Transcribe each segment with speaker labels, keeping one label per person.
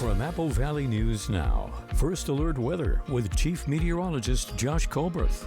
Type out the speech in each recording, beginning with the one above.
Speaker 1: From Apple Valley News Now, First Alert Weather with Chief Meteorologist Josh Colberth.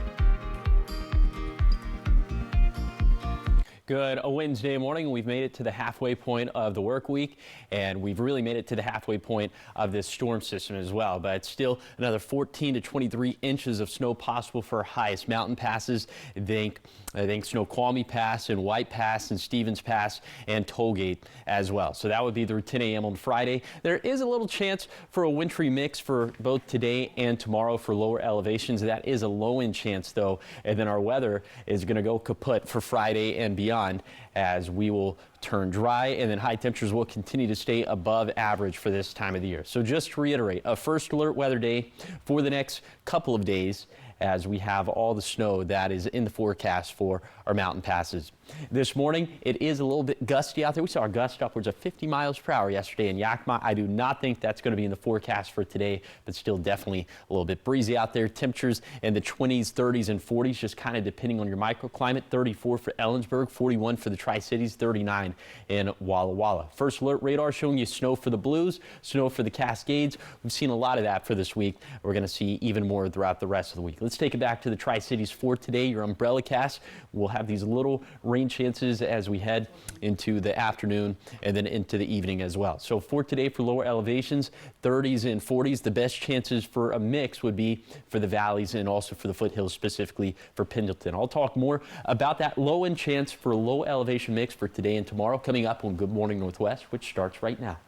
Speaker 2: Good. A Wednesday morning. We've made it to the halfway point of the work week, and we've really made it to the halfway point of this storm system as well. But still another 14 to 23 inches of snow possible for our highest mountain passes. I think Snoqualmie Pass and White Pass and Stevens Pass and Tollgate as well. So that would be the 10 a.m. on Friday. There is a little chance for a wintry mix for both today and tomorrow for lower elevations. That is a low end chance though, and then our weather is going to go kaput for Friday and beyond, as we will turn dry, and then high temperatures will continue to stay above average for this time of the year. So just to reiterate, a first alert weather day for the next couple of days, as we have all the snow that is in the forecast for our mountain passes. This morning, it is a little bit gusty out there. We saw a gust upwards of 50 miles per hour yesterday in Yakima. I do not think that's going to be in the forecast for today, but still definitely a little bit breezy out there. Temperatures in the 20s, 30s, and 40s, just kind of depending on your microclimate. 34 for Ellensburg, 41 for the Tri-Cities, 39 in Walla Walla. First alert radar showing you snow for the Blues, snow for the Cascades. We've seen a lot of that for this week. We're going to see even more throughout the rest of the week. Let's take it back to the Tri-Cities for today. Your umbrella cast. We'll have these little rain chances as we head into the afternoon and then into the evening as well. So for today, for lower elevations, 30s and 40s, the best chances for a mix would be for the valleys and also for the foothills, specifically for Pendleton. I'll talk more about that low end chance for low elevation mix for today and tomorrow coming up on Good Morning Northwest, which starts right now.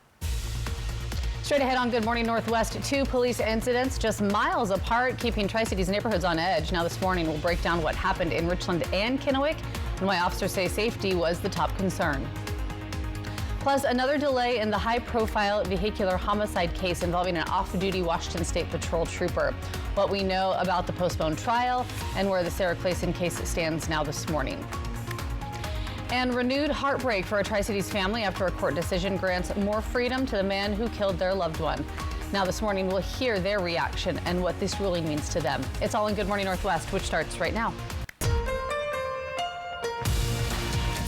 Speaker 3: Straight ahead on Good Morning Northwest, two police incidents just miles apart, keeping Tri-Cities neighborhoods on edge. Now this morning, we'll break down what happened in Richland and Kennewick and why officers say safety was the top concern. Plus, another delay in the high-profile vehicular homicide case involving an off-duty Washington State Patrol trooper. What we know about the postponed trial and where the Sarah Clayson case stands now this morning. And renewed heartbreak for a Tri-Cities family after a court decision grants more freedom to the man who killed their loved one. Now this morning, we'll hear their reaction and what this ruling means to them. It's all in Good Morning Northwest, which starts right now.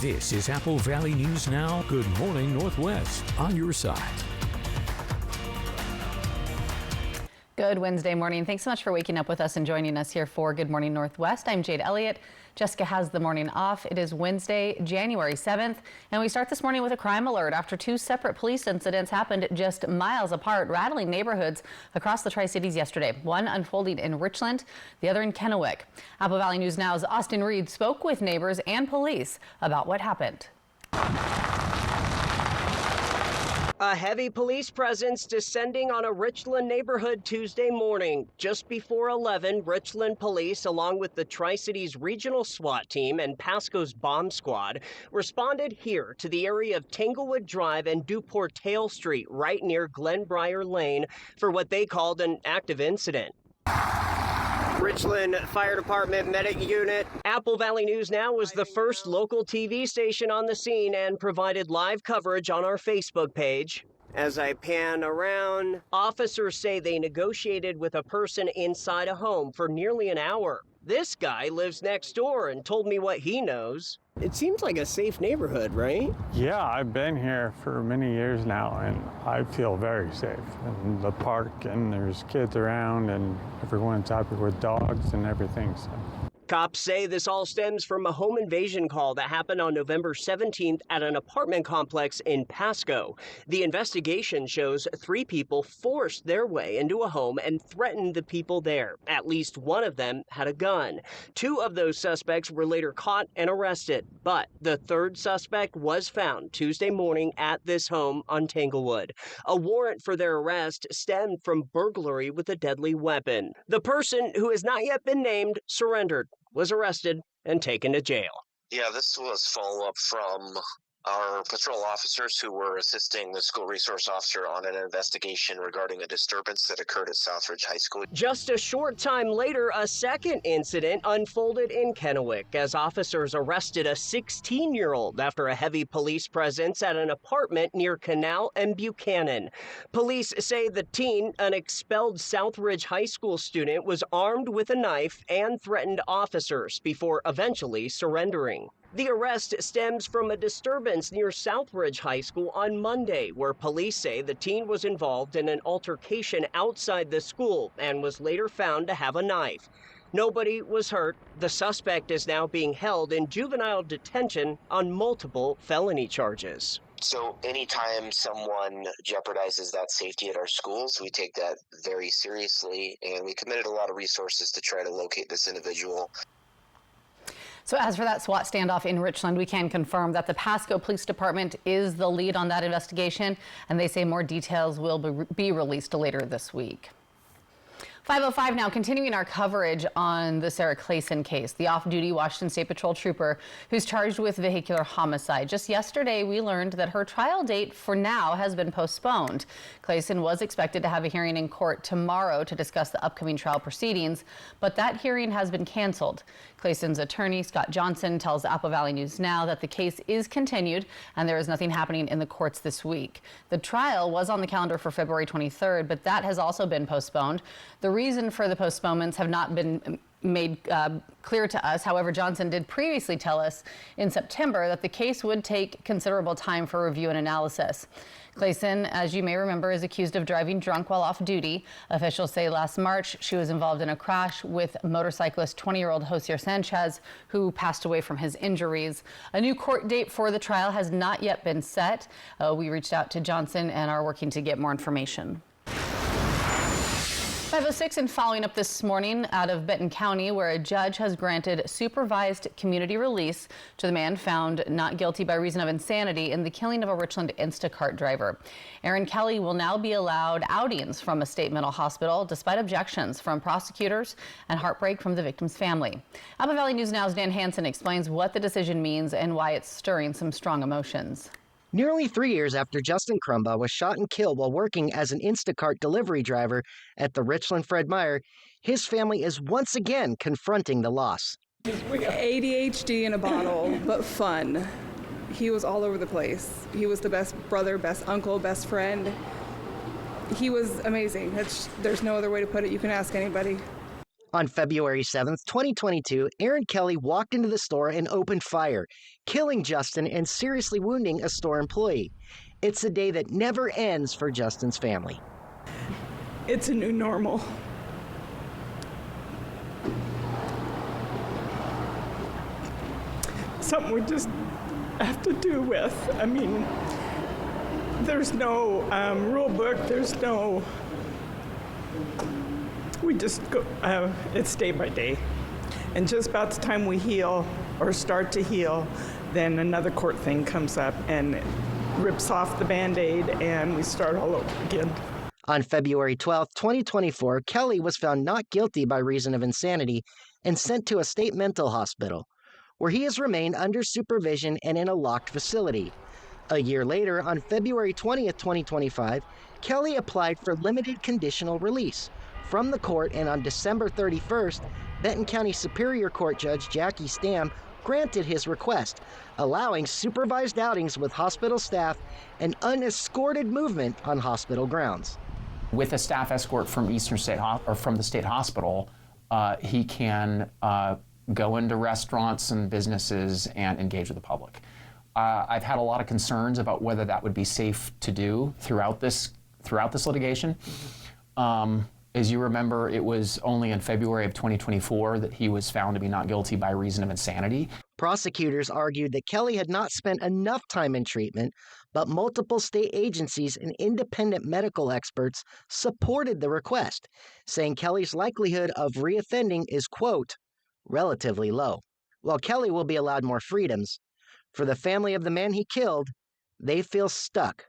Speaker 1: This is Apple Valley News Now. Good Morning Northwest, on your side.
Speaker 3: Good Wednesday morning. Thanks so much for waking up with us and joining us here for Good Morning Northwest. I'm Jade Elliott. Jessica has the morning off. It is Wednesday, January 7th, and we start this morning with a crime alert after two separate police incidents happened just miles apart, rattling neighborhoods across the Tri-Cities yesterday. One unfolding in Richland, the other in Kennewick. Apple Valley News Now's Austin Reed spoke with neighbors and police about what happened.
Speaker 4: A heavy police presence descending on a Richland neighborhood Tuesday morning. Just before 11, Richland police, along with the Tri-Cities Regional SWAT Team and Pasco's Bomb Squad, responded here to the area of Tanglewood Drive and Duportail Street, right near Glenbrier Lane, for what they called an active incident. Richland Fire Department Medic Unit. Apple Valley News Now was the first local TV station on the scene and provided live coverage on our Facebook page. As I pan around, officers say they negotiated with a person inside a home for nearly an hour. This guy lives next door and told me what he knows. It seems like a safe neighborhood, right?
Speaker 5: Yeah, I've been here for many years now, and I feel very safe. In the park, and there's kids around, and everyone's happy with dogs and everything. So.
Speaker 4: Cops say this all stems from a home invasion call that happened on November 17th at an apartment complex in Pasco. The investigation shows 3 people forced their way into a home and threatened the people there. At least one of them had a gun. 2 of those suspects were later caught and arrested, but the third suspect was found Tuesday morning at this home on Tanglewood. A warrant for their arrest stemmed from burglary with a deadly weapon. The person, who has not yet been named, surrendered, was arrested and taken to jail.
Speaker 6: Yeah, this was follow-up from our patrol officers who were assisting the school resource officer on an investigation regarding a disturbance that occurred at Southridge High School.
Speaker 4: Just a short time later, a second incident unfolded in Kennewick as officers arrested a 16-year-old after a heavy police presence at an apartment near Canal and Buchanan. Police say the teen, an expelled Southridge High School student, was armed with a knife and threatened officers before eventually surrendering. The arrest stems from a disturbance near Southridge High School on Monday, where police say the teen was involved in an altercation outside the school and was later found to have a knife. Nobody was hurt. The suspect is now being held in juvenile detention on multiple felony charges.
Speaker 6: So anytime someone jeopardizes that safety at our schools, we take that very seriously, and we committed a lot of resources to try to locate this individual.
Speaker 3: So as for that SWAT standoff in Richland, we can confirm that the Pasco Police Department is the lead on that investigation, and they say more details will be released later this week. 5:05 now, continuing our coverage on the Sarah Clayson case, the off-duty Washington State Patrol trooper who's charged with vehicular homicide. Just yesterday, we learned that her trial date for now has been postponed. Clayson was expected to have a hearing in court tomorrow to discuss the upcoming trial proceedings, but that hearing has been canceled. Clayson's attorney, Scott Johnson, tells Apple Valley News Now that the case is continued and there is nothing happening in the courts this week. The trial was on the calendar for February 23rd, but that has also been postponed. The reason for the postponements have not been made clear to us. However, Johnson did previously tell us in September that the case would take considerable time for review and analysis. Clayson, as you may remember, is accused of driving drunk while off duty. Officials say last March she was involved in a crash with motorcyclist 20-year-old Josier Sanchez, who passed away from his injuries. A new court date for the trial has not yet been set. We reached out to Johnson and are working to get more information. 5:06 and following up this morning out of Benton County, where a judge has granted supervised community release to the man found not guilty by reason of insanity in the killing of a Richland Instacart driver. Aaron Kelly will now be allowed outings from a state mental hospital despite objections from prosecutors and heartbreak from the victim's family. Apple Valley News Now's Dan Hansen explains what the decision means and why it's stirring some strong emotions.
Speaker 7: Nearly 3 years after Justin Crumbaugh was shot and killed while working as an Instacart delivery driver at the Richland Fred Meyer, his family is once again confronting the loss.
Speaker 8: ADHD in a bottle, but fun. He was all over the place. He was the best brother, best uncle, best friend. He was amazing. There's no other way to put it. You can ask anybody.
Speaker 7: On February 7th, 2022, Aaron Kelly walked into the store and opened fire, killing Justin and seriously wounding a store employee. It's a day that never ends for Justin's family.
Speaker 8: It's a new normal. Something we just have to do with. I mean, there's no rule book, there's no... We just go, it's day by day. And just about the time we heal or start to heal, then another court thing comes up and it rips off the Band-Aid and we start all over again.
Speaker 7: On February 12, 2024, Kelly was found not guilty by reason of insanity and sent to a state mental hospital, where he has remained under supervision and in a locked facility. A year later, on February 20th, 2025, Kelly applied for limited conditional release from the court, and on December 31st, Benton County Superior Court Judge Jackie Stamm granted his request, allowing supervised outings with hospital staff and unescorted movement on hospital grounds.
Speaker 9: With a staff escort from Eastern State or from the state hospital, he can go into restaurants and businesses and engage with the public. I've had a lot of concerns about whether that would be safe to do throughout this litigation. As you remember, it was only in February of 2024 that he was found to be not guilty by reason of insanity.
Speaker 7: Prosecutors argued that Kelly had not spent enough time in treatment, but multiple state agencies and independent medical experts supported the request, saying Kelly's likelihood of reoffending is, quote, relatively low. While Kelly will be allowed more freedoms, for the family of the man he killed, they feel stuck,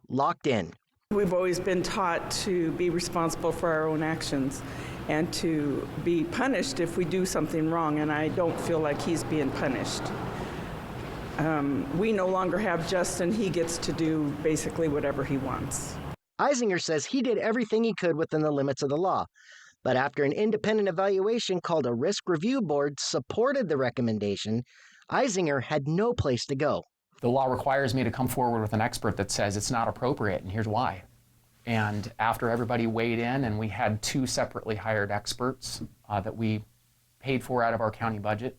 Speaker 7: locked in.
Speaker 8: We've always been taught to be responsible for our own actions and to be punished if we do something wrong, and I don't feel like he's being punished. We no longer have Justin. He gets to do basically whatever he wants.
Speaker 7: Eisinger says he did everything he could within the limits of the law, but after an independent evaluation called a risk review board supported the recommendation, Eisinger had no place to go.
Speaker 9: The law requires me to come forward with an expert that says it's not appropriate, and here's why. And after everybody weighed in, and we had 2 separately hired experts that we paid for out of our county budget,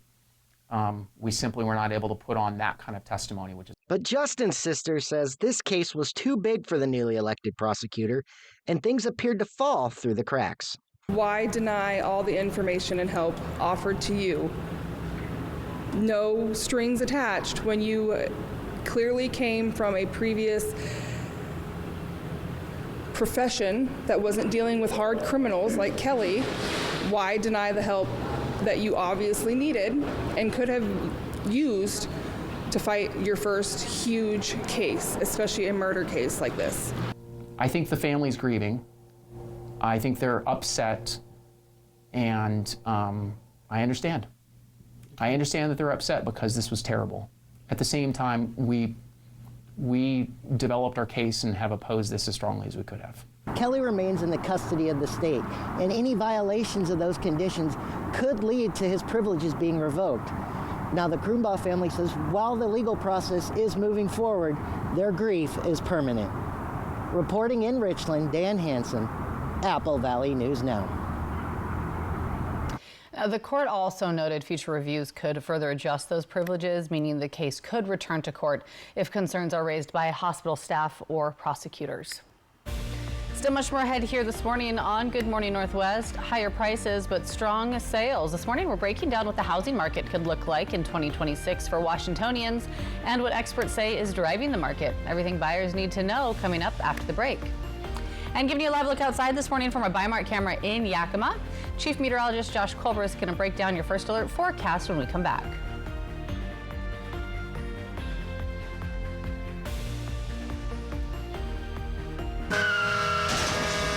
Speaker 9: we simply were not able to put on that kind of testimony, which is.
Speaker 7: But Justin's sister says this case was too big for the newly elected prosecutor, and things appeared to fall through the cracks.
Speaker 8: Why deny all the information and help offered to you? No strings attached when you clearly came from a previous profession that wasn't dealing with hard criminals like Kelly. Why deny the help that you obviously needed and could have used to fight your first huge case, especially a murder case like this?
Speaker 9: I think the family's grieving. I think they're upset, and I understand. I understand that they're upset because this was terrible. At the same time, we developed our case and have opposed this as strongly as we could have.
Speaker 7: Kelly remains in the custody of the state, and any violations of those conditions could lead to his privileges being revoked. Now, the Krumbaugh family says while the legal process is moving forward, their grief is permanent. Reporting in Richland, Dan Hansen, Apple Valley News Now.
Speaker 3: The court also noted future reviews could further adjust those privileges, meaning the case could return to court if concerns are raised by hospital staff or prosecutors. Still much more ahead here this morning on Good Morning Northwest. Higher prices, but strong sales. This morning, we're breaking down what the housing market could look like in 2026 for Washingtonians and what experts say is driving the market. Everything buyers need to know coming up after the break. And giving you a live look outside this morning from our Bi-Mart camera in Yakima. Chief Meteorologist Josh Colbert is going to break down your first alert forecast when we come back.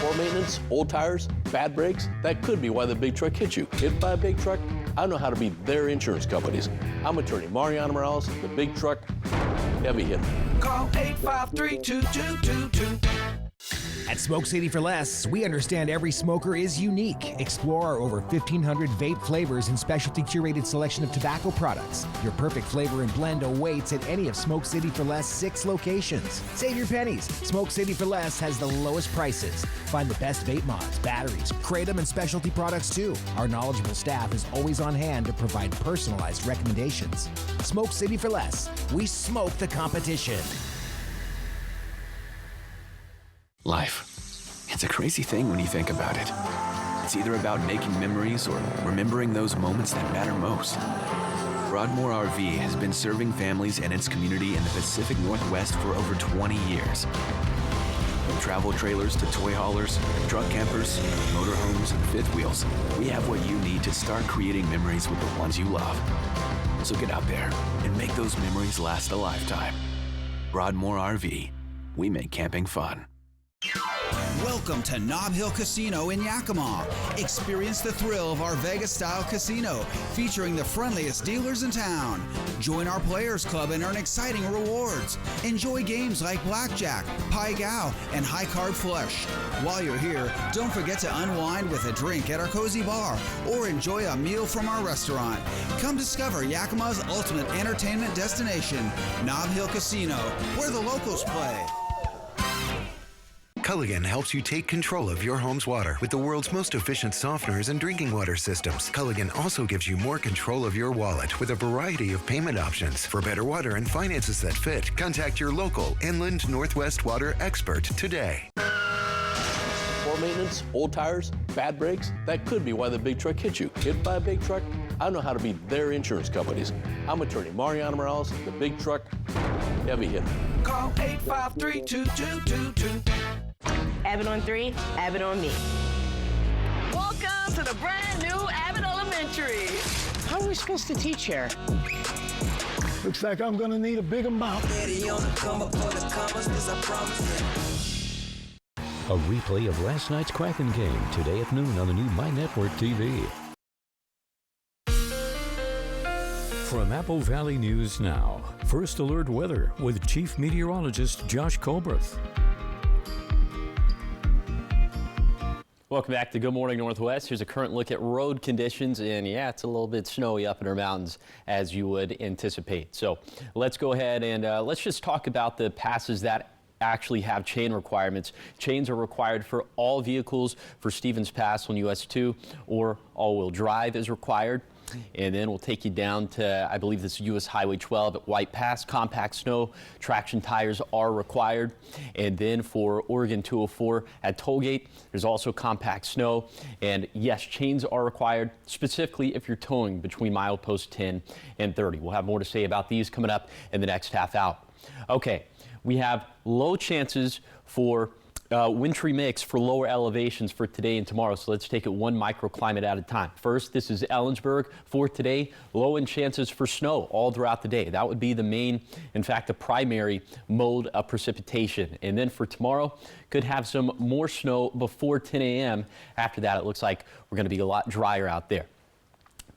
Speaker 10: Poor maintenance, old tires, bad brakes, that could be why the big truck hit you. Hit by a big truck? I know how to be their insurance companies. I'm attorney Mariana Morales, the big truck heavy hitter.
Speaker 11: Call 853-2222.
Speaker 12: At Smoke City for Less, we understand every smoker is unique. Explore our over 1,500 vape flavors and specialty curated selection of tobacco products. Your perfect flavor and blend awaits at any of Smoke City for Less 6 locations. Save your pennies. Smoke City for Less has the lowest prices. Find the best vape mods, batteries, kratom, and specialty products too. Our knowledgeable staff is always on hand to provide personalized recommendations. Smoke City for Less. We smoke the competition.
Speaker 13: Life. It's a crazy thing when you think about it. It's either about making memories or remembering those moments that matter most. Broadmoor RV has been serving families and its community in the Pacific Northwest for over 20 years. From travel trailers to toy haulers, truck campers, motorhomes, and fifth wheels, we have what you need to start creating memories with the ones you love. So get out there and make those memories last a lifetime. Broadmoor RV. We make camping fun.
Speaker 11: Welcome to Nob Hill Casino in Yakima. Experience the thrill of our Vegas-style casino, featuring the friendliest dealers in town. Join our Players Club and earn exciting rewards. Enjoy games like Blackjack, Pai Gow, and High Card Flush. While you're here, don't forget to unwind with a drink at our cozy bar or enjoy a meal from our restaurant. Come discover Yakima's ultimate entertainment destination, Nob Hill Casino, where the locals play.
Speaker 14: Culligan helps you take control of your home's water with the world's most efficient softeners and drinking water systems. Culligan also gives you more control of your wallet with a variety of payment options. For better water and finances that fit, contact your local Inland Northwest Water expert today.
Speaker 10: Poor maintenance, old tires, bad brakes, that could be why the big truck hit you. Hit by a big truck? I know how to be their insurance companies. I'm attorney Mariana Morales, the big truck heavy hitter.
Speaker 11: Call 853-2222.
Speaker 15: Abbott on 3, Abbott on me. Welcome to the brand new Abbott Elementary.
Speaker 16: How are we supposed to teach here? Looks like I'm gonna need a big amount.
Speaker 1: A replay of last night's Kraken game today at noon on the new My Network TV. From Apple Valley News Now, First Alert Weather with Chief Meteorologist Josh Colbert.
Speaker 2: Welcome back to Good Morning Northwest. Here's a current look at road conditions, and yeah, it's a little bit snowy up in our mountains as you would anticipate. So let's go ahead and let's just talk about the passes that actually have chain requirements. Chains are required for all vehicles for Stevens Pass on US 2, or all-wheel drive is required. And then we'll take you down to, I believe this is US Highway 12 at White Pass. Compact snow, traction tires are required. And then for Oregon 204 at Tollgate, there's also compact snow. And yes, chains are required, specifically if you're towing between milepost 10 and 30. We'll have more to say about these coming up in the next half hour. Okay, we have low chances for wintry mix for lower elevations for today and tomorrow. So let's take it one microclimate at a time. First, this is Ellensburg for today. Low in chances for snow all throughout the day. That would be the main, in fact, the primary mode of precipitation. And then for tomorrow, could have some more snow before 10 a.m. After that, it looks like we're going to be a lot drier out there.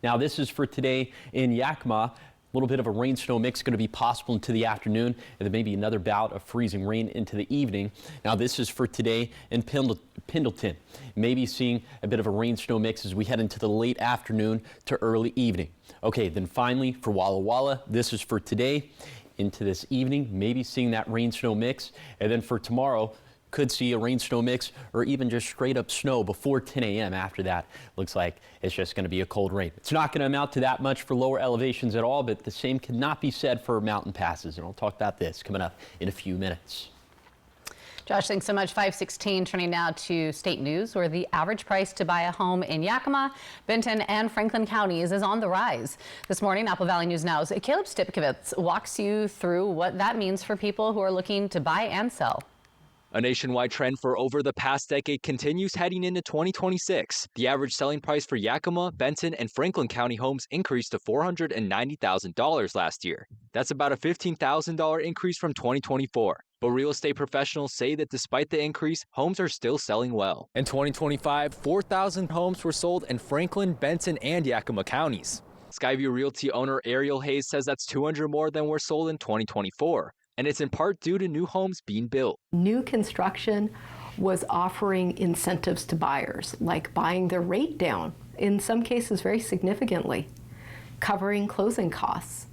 Speaker 2: Now, this is for today in Yakima. A little bit of a rain-snow mix going to be possible into the afternoon, and then maybe another bout of freezing rain into the evening. Now, this is for today in Pendleton. Maybe seeing a bit of a rain-snow mix as we head into the late afternoon to early evening. Okay, then finally for Walla Walla, this is for today into this evening, maybe seeing that rain-snow mix. And then for tomorrow, could see a rain-snow mix or even just straight-up snow before 10 a.m. After that, looks like it's just going to be a cold rain. It's not going to amount to that much for lower elevations at all, but the same cannot be said for mountain passes. And I'll talk about this coming up in a few minutes.
Speaker 3: Josh, thanks so much. 5:16, turning now to state news, where the average price to buy a home in Yakima, Benton, and Franklin counties is on the rise. This morning, Apple Valley News Now's Caleb Stipkovitz walks you through what that means for people who are looking to buy and sell.
Speaker 17: A nationwide trend for over the past decade continues heading into 2026. The average selling price for Yakima, Benton, and Franklin County homes increased to $490,000 last year. That's about a $15,000 increase from 2024. But real estate professionals say that despite the increase, homes are still selling well. In 2025, 4,000 homes were sold in Franklin, Benton, and Yakima counties. Skyview Realty owner Ariel Hayes says that's 200 more than were sold in 2024. And it's in part due to new homes being built.
Speaker 18: New construction was offering incentives to buyers, like buying their rate down, in some cases very significantly, covering closing costs,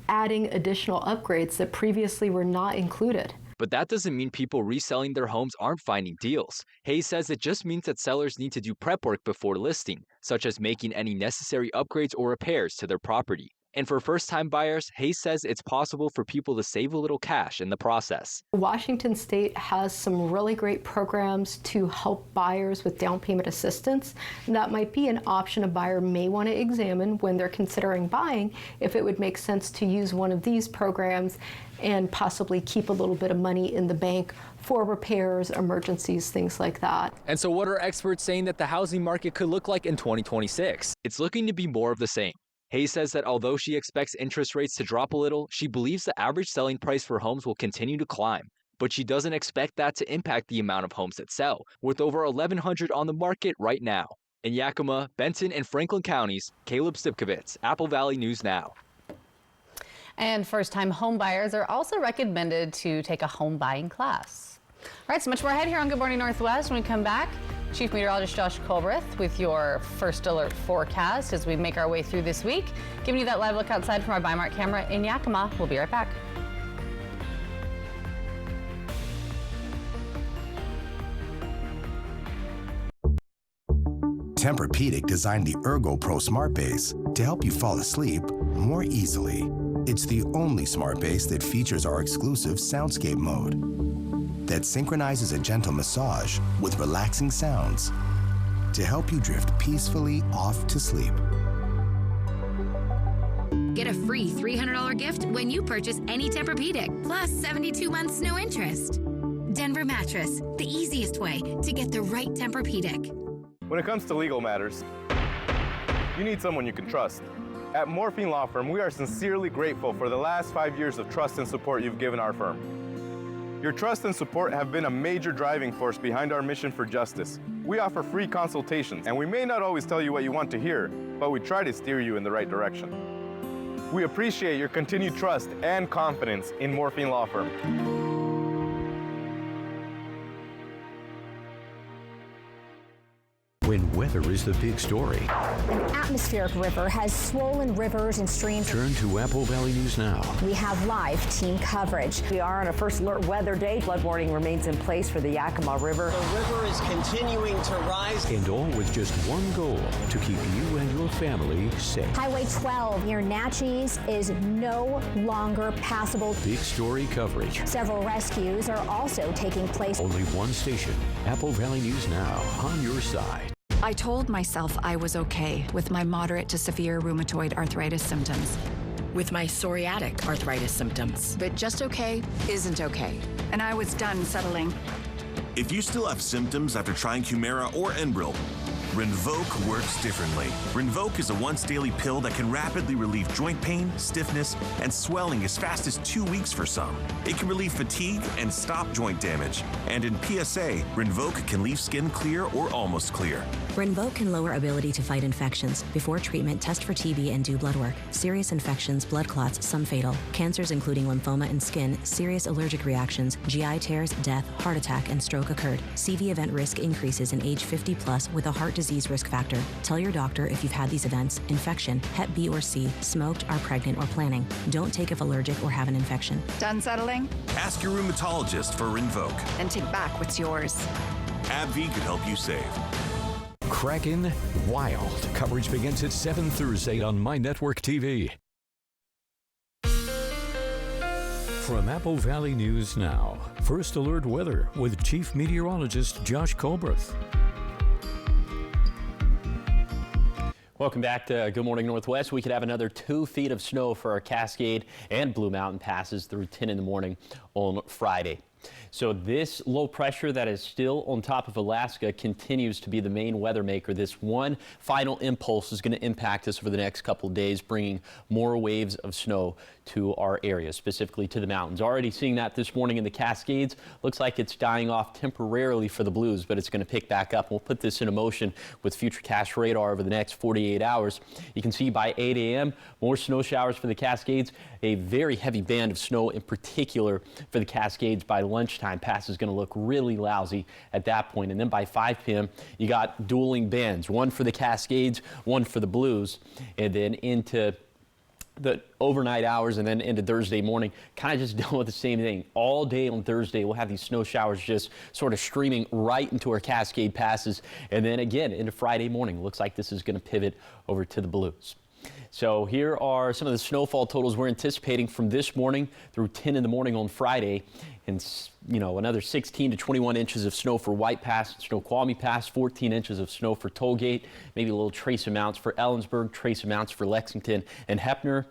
Speaker 18: adding additional upgrades that previously were not included.
Speaker 17: But that doesn't mean people reselling their homes aren't finding deals. Hayes says it just means that sellers need to do prep work before listing, such as making any necessary upgrades or repairs to their property. And for first-time buyers, Hayes says it's possible for people to save a little cash in the process.
Speaker 18: Washington State has some really great programs to help buyers with down payment assistance. And that might be an option a buyer may want to examine when they're considering buying, if it would make sense to use one of these programs and possibly keep a little bit of money in the bank for repairs, emergencies, things like that.
Speaker 17: And so what are experts saying that the housing market could look like in 2026? It's looking to be more of the same. Hayes says that although she expects interest rates to drop a little, she believes the average selling price for homes will continue to climb. But she doesn't expect that to impact the amount of homes that sell, with over 1,100 on the market right now. In Yakima, Benton, and Franklin counties, Caleb Stipkovitz, Apple Valley News Now.
Speaker 3: And first-time home buyers are also recommended to take a home buying class. All right, so much more ahead here on Good Morning Northwest. When we come back, Chief Meteorologist Josh Colbreth with your first alert forecast as we make our way through this week. Giving you that live look outside from our Bi-Mart camera in Yakima. We'll be right back.
Speaker 19: Tempur-Pedic designed the Ergo Pro Smart Base to help you fall asleep more easily. It's the only smart base that features our exclusive Soundscape mode that synchronizes a gentle massage with relaxing sounds to help you drift peacefully off to sleep.
Speaker 20: Get a free $300 gift when you purchase any Tempur-Pedic, plus 72 months no interest. Denver Mattress, the easiest way to get the right Tempur-Pedic.
Speaker 21: When it comes to legal matters, you need someone you can trust. At Morphine Law Firm, we are sincerely grateful for the last 5 years of trust and support you've given our firm. Your trust and support have been a major driving force behind our mission for justice. We offer free consultations, and we may not always tell you what you want to hear, but we try to steer you in the right direction. We appreciate your continued trust and confidence in Morphine Law Firm.
Speaker 1: When weather is the big story.
Speaker 5: An atmospheric river has swollen rivers and streams.
Speaker 1: Turn to Apple Valley News Now.
Speaker 5: We have live team coverage.
Speaker 22: We are on a first alert weather day. Flood warning remains in place for the Yakima River.
Speaker 4: The river is continuing to rise.
Speaker 1: And all with just one goal, to keep you and your family safe.
Speaker 5: Highway 12 near Natchez is no longer passable.
Speaker 1: Big story coverage.
Speaker 5: Several rescues are also taking place.
Speaker 1: Only one station, Apple Valley News Now, on your side.
Speaker 23: I told myself I was okay with my moderate to severe rheumatoid arthritis symptoms.
Speaker 24: With my psoriatic arthritis symptoms.
Speaker 23: But just okay isn't okay. And I was done settling.
Speaker 25: If you still have symptoms after trying Humira or Enbrel, Rinvoq works differently. Rinvoq is a once-daily pill that can rapidly relieve joint pain, stiffness, and swelling as fast as 2 weeks for some. It can relieve fatigue and stop joint damage. And in PSA, Rinvoq can leave skin clear or almost clear.
Speaker 24: Rinvoq can lower ability to fight infections. Before treatment, test for TB and do blood work. Serious infections, blood clots, some fatal. Cancers including lymphoma and skin, serious allergic reactions, GI tears, death, heart attack, and stroke occurred. CV event risk increases in age 50 plus with a heart disease risk factor. Tell your doctor if you've had these events: infection, Hep B or C, smoked, are pregnant, or planning. Don't take if allergic or have an infection.
Speaker 23: Done settling?
Speaker 25: Ask your rheumatologist for Rinvoq.
Speaker 23: And take back what's yours.
Speaker 25: AbbVie could help you save.
Speaker 1: Kraken Wild. Coverage begins at 7 Thursday on My Network TV. From Apple Valley News Now, First Alert Weather with Chief Meteorologist Josh Colbreth.
Speaker 2: Welcome back to Good Morning Northwest. We could have another 2 feet of snow for our Cascade and Blue Mountain passes through 10 in the morning on Friday. So this low pressure that is still on top of Alaska continues to be the main weather maker. This one final impulse is going to impact us for the next couple of days, bringing more waves of snow to our area, specifically to the mountains. Already seeing that this morning in the Cascades. Looks like it's dying off temporarily for the Blues, but it's going to pick back up. We'll put this into motion with Futurecast radar over the next 48 hours. You can see by 8 a.m. more snow showers for the Cascades. A very heavy band of snow in particular for the Cascades by lunchtime. Pass is going to look really lousy at that point. And then by 5 p.m. you got dueling bands, one for the Cascades, one for the Blues, and then into the overnight hours and then into Thursday morning, kind of just dealing with the same thing. All day on Thursday, we'll have these snow showers just sort of streaming right into our Cascade passes. And then again, into Friday morning, looks like this is going to pivot over to the Blues. So here are some of the snowfall totals we're anticipating from this morning through 10 in the morning on Friday. And, you know, another 16 to 21 inches of snow for White Pass, Snoqualmie Pass, 14 inches of snow for Tollgate, maybe a little trace amounts for Ellensburg, trace amounts for Lexington and Heppner.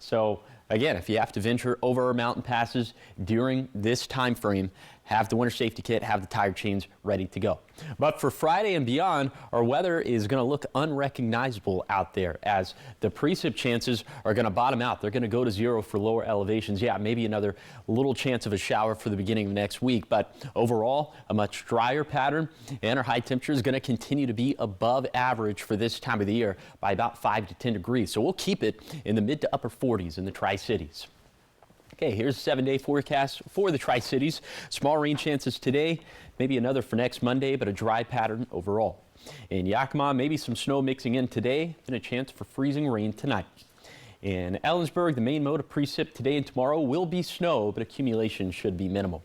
Speaker 2: So again, if you have to venture over our mountain passes during this time frame, have the winter safety kit, have the tire chains ready to go. But for Friday and beyond, our weather is going to look unrecognizable out there as the precip chances are going to bottom out. They're going to go to zero for lower elevations. Yeah, maybe another little chance of a shower for the beginning of next week, but overall, a much drier pattern, and our high temperature is going to continue to be above average for this time of the year by about 5 to 10 degrees. So we'll keep it in the mid to upper 40s in the Tri-Cities. Okay, here's a 7-day forecast for the Tri-Cities. Small rain chances today, maybe another for next Monday, but a dry pattern overall. In Yakima, maybe some snow mixing in today, then a chance for freezing rain tonight. In Ellensburg, the main mode of precip today and tomorrow will be snow, but accumulation should be minimal.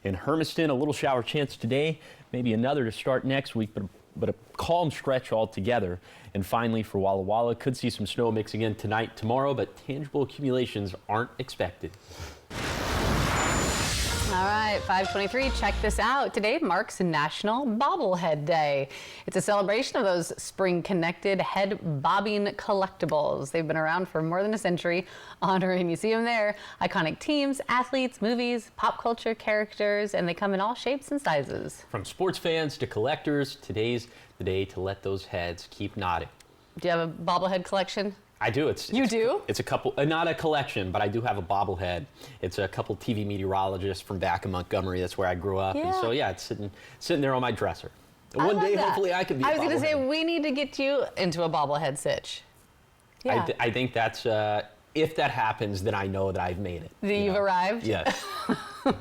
Speaker 2: In Hermiston, a little shower chance today, maybe another to start next week, but a calm stretch altogether. And finally, for Walla Walla, could see some snow mixing in tonight, tomorrow, but tangible accumulations aren't expected.
Speaker 3: All right, 5:23, check this out. Today marks National Bobblehead Day. It's a celebration of those spring-connected head bobbing collectibles. They've been around for more than a century, honoring, you see them there, iconic teams, athletes, movies, pop culture characters, and they come in all shapes and sizes.
Speaker 2: From sports fans to collectors, today's the day to let those heads keep nodding.
Speaker 3: Do you have a bobblehead collection?
Speaker 2: I do.
Speaker 3: You do?
Speaker 2: It's a couple, not a collection, but I do have a bobblehead. It's a couple TV meteorologists from back in Montgomery. That's where I grew up. And so, yeah, it's sitting there on my dresser. One day, hopefully, I can be a bobblehead.
Speaker 3: I was going to say, we need to get you into a bobblehead sitch.
Speaker 2: Yeah. I think that's, if that happens, then I know that I've made it.
Speaker 3: You've arrived?
Speaker 2: Yes.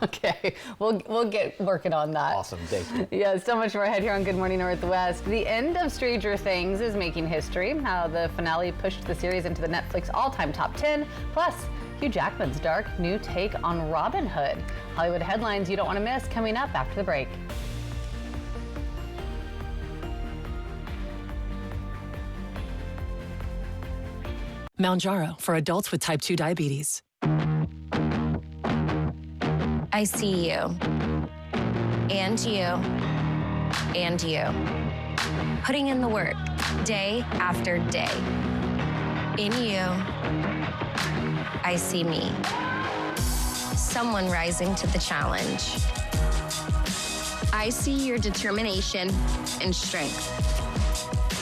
Speaker 3: Okay, we'll get working on that.
Speaker 2: Awesome, thank you.
Speaker 3: Yeah, so much more ahead here on Good Morning Northwest. The end of Stranger Things is making history. How the finale pushed the series into the Netflix all-time top 10. Plus, Hugh Jackman's dark new take on Robin Hood. Hollywood headlines you don't want to miss coming up after the break.
Speaker 6: Mounjaro for adults with type 2 diabetes.
Speaker 7: I see you. And you. And you. Putting in the work, day after day. In you, I see me. Someone rising to the challenge.
Speaker 8: I see your determination and strength.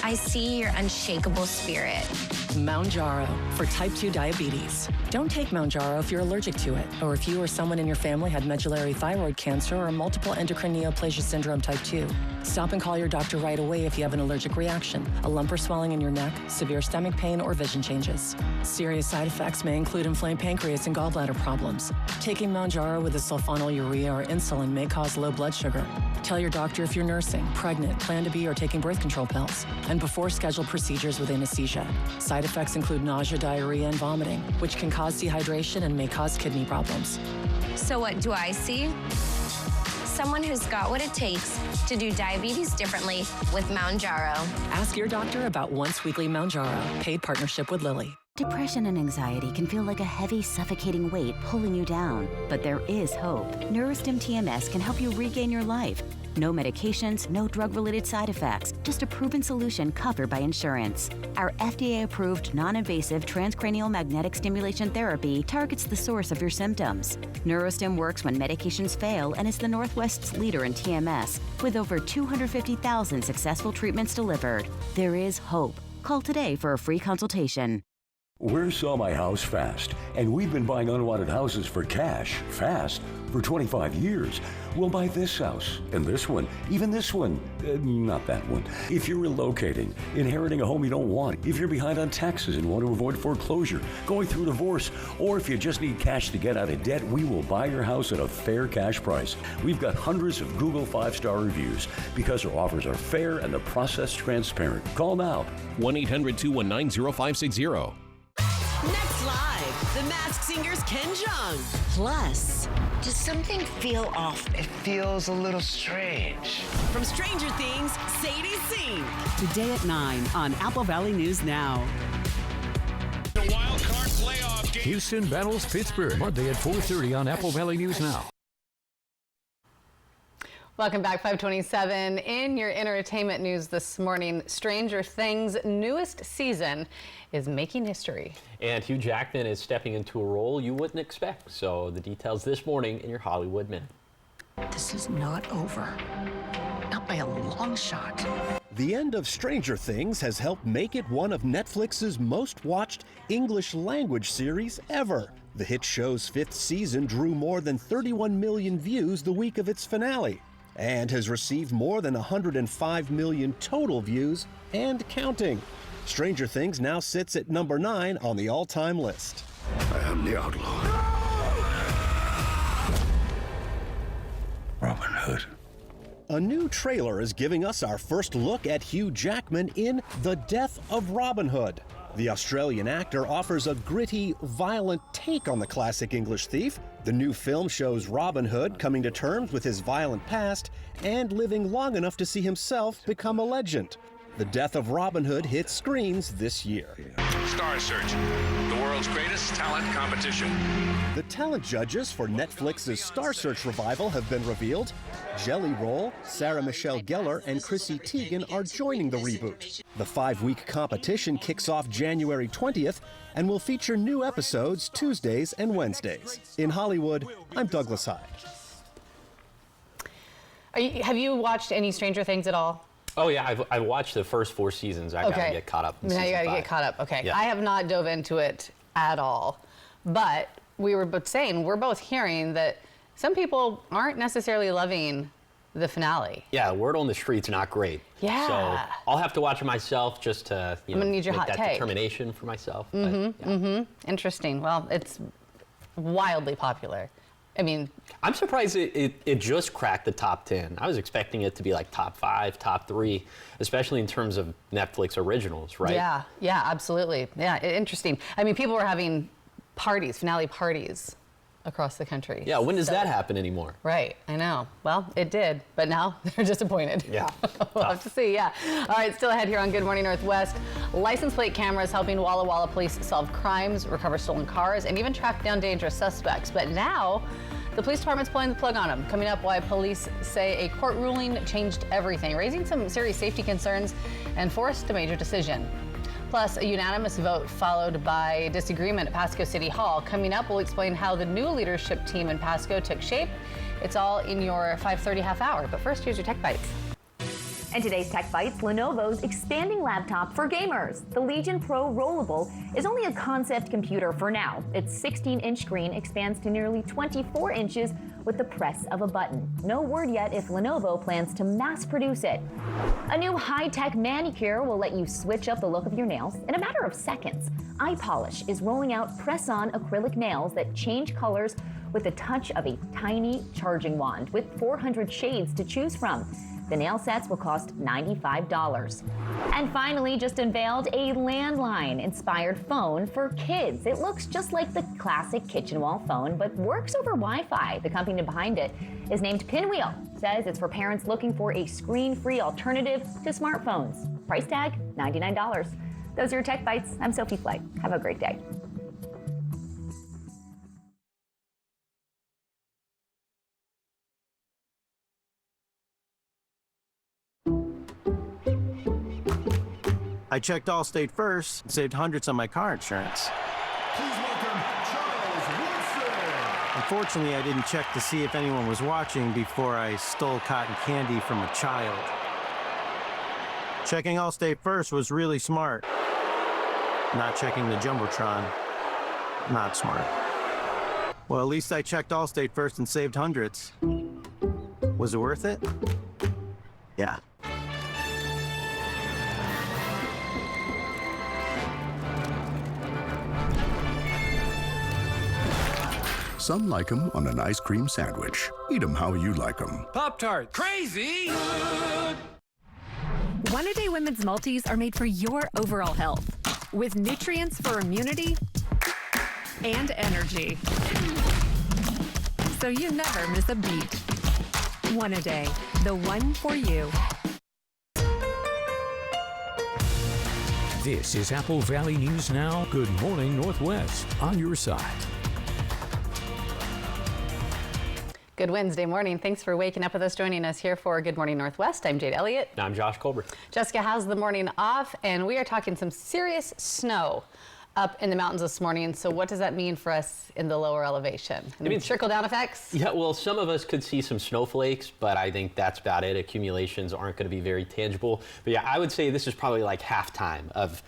Speaker 7: I see your unshakable spirit.
Speaker 6: Mounjaro for type 2 diabetes. Don't take Mounjaro if you're allergic to it, or if you or someone in your family had medullary thyroid cancer or multiple endocrine neoplasia syndrome type 2. Stop and call your doctor right away if you have an allergic reaction, a lump or swelling in your neck, severe stomach pain, or vision changes. Serious side effects may include inflamed pancreas and gallbladder problems. Taking Mounjaro with a sulfonylurea or insulin may cause low blood sugar. Tell your doctor if you're nursing, pregnant, plan to be, or taking birth control pills. And before scheduled procedures with anesthesia. Side effects include nausea, diarrhea, and vomiting, which can cause dehydration and may cause kidney problems.
Speaker 8: So what do I see? Someone who's got what it takes to do diabetes differently with Mounjaro.
Speaker 6: Ask your doctor about once-weekly Mounjaro, paid partnership with Lilly.
Speaker 9: Depression and anxiety can feel like a heavy, suffocating weight pulling you down. But there is hope. Neurostim TMS can help you regain your life. No medications, no drug-related side effects, just a proven solution covered by insurance. Our FDA-approved, non-invasive transcranial magnetic stimulation therapy targets the source of your symptoms. Neurostim works when medications fail and is the Northwest's leader in TMS, with over 250,000 successful treatments delivered. There is hope. Call today for a free consultation.
Speaker 12: We're Sell My House Fast, and we've been buying unwanted houses for cash, fast, for 25 years. We'll buy this house, and this one, even this one, not that one. If you're relocating, inheriting a home you don't want, if you're behind on taxes and want to avoid foreclosure, going through divorce, or if you just need cash to get out of debt, we will buy your house at a fair cash price. We've got hundreds of Google 5-star reviews because our offers are fair and the process transparent. Call now.
Speaker 26: 1-800-219-0560.
Speaker 27: Next live, The Masked Singer's Ken Jeong.
Speaker 28: Plus, does something feel off?
Speaker 29: It feels a little strange.
Speaker 27: From Stranger Things, Sadie Sink.
Speaker 30: Today at 9 on Apple Valley News Now.
Speaker 1: The wild card playoff game. Houston battles Pittsburgh Monday at 4:30 on Apple Valley News Now.
Speaker 3: Welcome back, 527. In your entertainment news this morning, Stranger Things' newest season is making history.
Speaker 2: And Hugh Jackman is stepping into a role you wouldn't expect. So the details this morning in your Hollywood Minute.
Speaker 28: This is not over. Not by a long shot.
Speaker 31: The end of Stranger Things has helped make it one of Netflix's most watched English language series ever. The hit show's 5th season drew more than 31 million views the week of its finale, and has received more than 105 million total views and counting. Stranger Things now sits at number 9 on the all-time list.
Speaker 29: I am the outlaw. Robin Hood.
Speaker 31: A new trailer is giving us our first look at Hugh Jackman in The Death of Robin Hood. The Australian actor offers a gritty, violent take on the classic English thief. The new film shows Robin Hood coming to terms with his violent past and living long enough to see himself become a legend. The Death of Robin Hood hits screens this year.
Speaker 32: Star Search, the world's greatest talent competition.
Speaker 31: The talent judges for Netflix's Star Search revival have been revealed. Jelly Roll, Sarah Michelle Gellar, and Chrissy Teigen are joining the reboot. The 5-week competition kicks off January 20th and will feature new episodes Tuesdays and Wednesdays. In Hollywood, I'm Douglas Hyde.
Speaker 3: Have you watched any Stranger Things at all?
Speaker 2: Oh yeah, I've watched the first 4 seasons. I gotta get caught up.
Speaker 3: Now you gotta get caught up. Okay, yeah. I have not dove into it at all, but we were both saying, we're both hearing that some people aren't necessarily loving the finale.
Speaker 2: Yeah, word on the street's not great.
Speaker 3: Yeah.
Speaker 2: So I'll have to watch it myself just to
Speaker 3: I'm gonna need your
Speaker 2: make
Speaker 3: hot
Speaker 2: that
Speaker 3: take.
Speaker 2: determination for myself.
Speaker 3: Interesting. Well, it's wildly popular. I mean,
Speaker 2: I'm surprised it just cracked the top 10. I was expecting it to be like top 5, top 3, especially in terms of Netflix originals, right?
Speaker 3: Yeah, absolutely. Yeah, interesting. I mean, people were having finale parties across the country.
Speaker 2: Yeah, when does that happen anymore?
Speaker 3: Right, I know. Well, it did, but now they're disappointed.
Speaker 2: Yeah.
Speaker 3: We'll have to see, yeah. All right, still ahead here on Good Morning Northwest. License plate cameras helping Walla Walla police solve crimes, recover stolen cars, and even track down dangerous suspects. But now, the police department's pulling the plug on them. Coming up, why police say a court ruling changed everything, raising some serious safety concerns and forced a major decision. Plus, a unanimous vote followed by disagreement at Pasco City Hall. Coming up, we'll explain how the new leadership team in Pasco took shape. It's all in your 5:30 half hour. But first, here's your Tech Bites.
Speaker 10: In today's Tech Bites, Lenovo's expanding laptop for gamers. The Legion Pro Rollable is only a concept computer for now. Its 16-inch screen expands to nearly 24 inches with the press of a button. No word yet if Lenovo plans to mass produce it. A new high-tech manicure will let you switch up the look of your nails in a matter of seconds. iPolish is rolling out press-on acrylic nails that change colors with the touch of a tiny charging wand with 400 shades to choose from. The nail sets will cost $95. And finally, just unveiled a landline-inspired phone for kids. It looks just like the classic kitchen wall phone, but works over Wi-Fi. The company behind it is named Pinwheel. Says it's for parents looking for a screen-free alternative to smartphones. Price tag, $99. Those are your Tech Bites. I'm Sophie Flake. Have a great day.
Speaker 11: I checked Allstate first and saved hundreds on my car insurance.
Speaker 13: Please welcome Charles Woodson.
Speaker 11: Unfortunately, I didn't check to see if anyone was watching before I stole cotton candy from a child. Checking Allstate first was really smart. Not checking the Jumbotron, not smart. Well, at least I checked Allstate first and saved hundreds. Was it worth it? Yeah.
Speaker 14: Some like them on an ice cream sandwich. Eat them how you like them.
Speaker 32: Pop-Tart. Crazy!
Speaker 15: One-A-Day Women's Multis are made for your overall health, with nutrients for immunity and energy. So you never miss a beat. One-A-Day, the one for you.
Speaker 1: This is Apple Valley News Now. Good morning, Northwest. On your side.
Speaker 3: Good Wednesday morning. Thanks for waking up with us, joining us here for Good Morning Northwest. I'm Jade Elliott.
Speaker 2: And I'm Josh Colbert.
Speaker 3: Jessica has the morning off, and we are talking some serious snow up in the mountains this morning. So what does that mean for us in the lower elevation? I mean, trickle-down effects?
Speaker 2: Yeah, well, some of us could see some snowflakes, but I think that's about it. Accumulations aren't going to be very tangible. But yeah, I would say this is probably like halftime of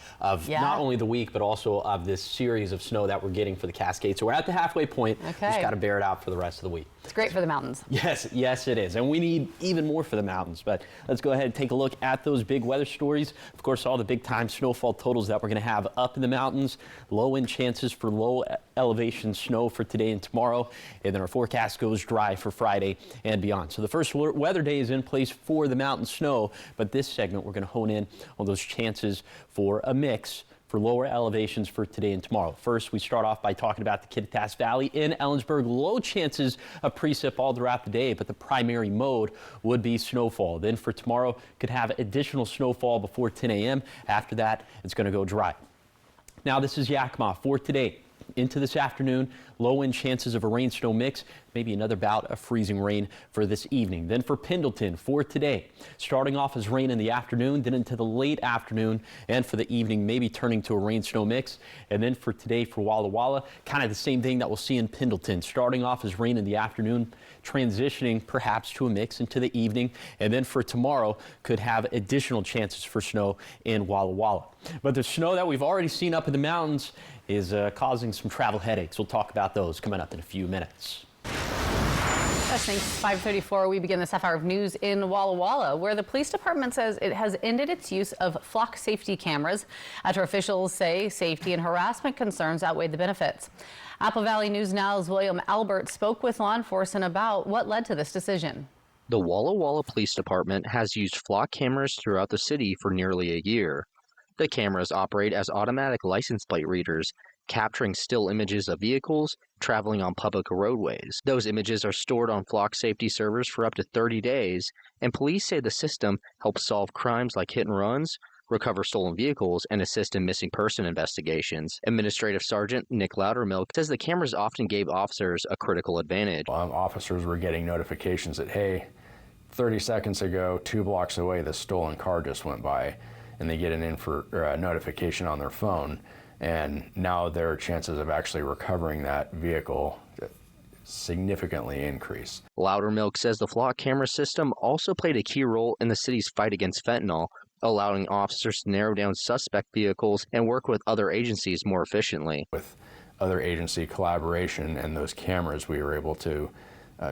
Speaker 2: not only the week, but also of this series of snow that we're getting for the Cascades. So we're at the halfway point.
Speaker 3: Okay.
Speaker 2: We just got to bear it out for the rest of the week.
Speaker 3: It's great for the mountains.
Speaker 2: Yes, it is. And we need even more for the mountains. But let's go ahead and take a look at those big weather stories. Of course, all the big time snowfall totals that we're going to have up in the mountains. Low wind chances for low elevation snow for today and tomorrow. And then our forecast goes dry for Friday and beyond. So the first weather day is in place for the mountain snow. But this segment, we're going to hone in on those chances for a mix for lower elevations for today and tomorrow. First, we start off by talking about the Kittitas Valley in Ellensburg. Low chances of precip all throughout the day, but the primary mode would be snowfall. Then for tomorrow, could have additional snowfall before 10 a.m. After that, it's going to go dry. Now, this is Yakima for today. Into this afternoon, low wind chances of a rain-snow mix, maybe another bout of freezing rain for this evening. Then for Pendleton for today, starting off as rain in the afternoon, then into the late afternoon, and for the evening, maybe turning to a rain-snow mix. And then for today for Walla Walla, kind of the same thing that we'll see in Pendleton, starting off as rain in the afternoon, transitioning perhaps to a mix into the evening. And then for tomorrow, could have additional chances for snow in Walla Walla. But the snow that we've already seen up in the mountains is causing some travel headaches. We'll talk about those coming up in a few minutes.
Speaker 3: West, thanks. 5:34. We begin this half hour of news in Walla Walla, where the police department says it has ended its use of flock safety cameras after officials say safety and harassment concerns outweigh the benefits. Apple Valley News Now's William Albert spoke with law enforcement about what led to this decision.
Speaker 4: The Walla Walla Police Department has used flock cameras throughout the city for nearly a year. The cameras operate as automatic license plate readers, capturing still images of vehicles traveling on public roadways. Those images are stored on flock safety servers for up to 30 days, and police say the system helps solve crimes like hit and runs, recover stolen vehicles, and assist in missing person investigations. Administrative Sergeant Nick Loudermilk says the cameras often gave officers a critical advantage.
Speaker 5: Officers were getting notifications that, hey, 30 seconds ago, 2 blocks away, this stolen car just went by, and they get a notification on their phone. And now their chances of actually recovering that vehicle significantly increase.
Speaker 4: Loudermilk says the flock camera system also played a key role in the city's fight against fentanyl, allowing officers to narrow down suspect vehicles and work with other agencies more efficiently.
Speaker 5: With other agency collaboration and those cameras, we were able to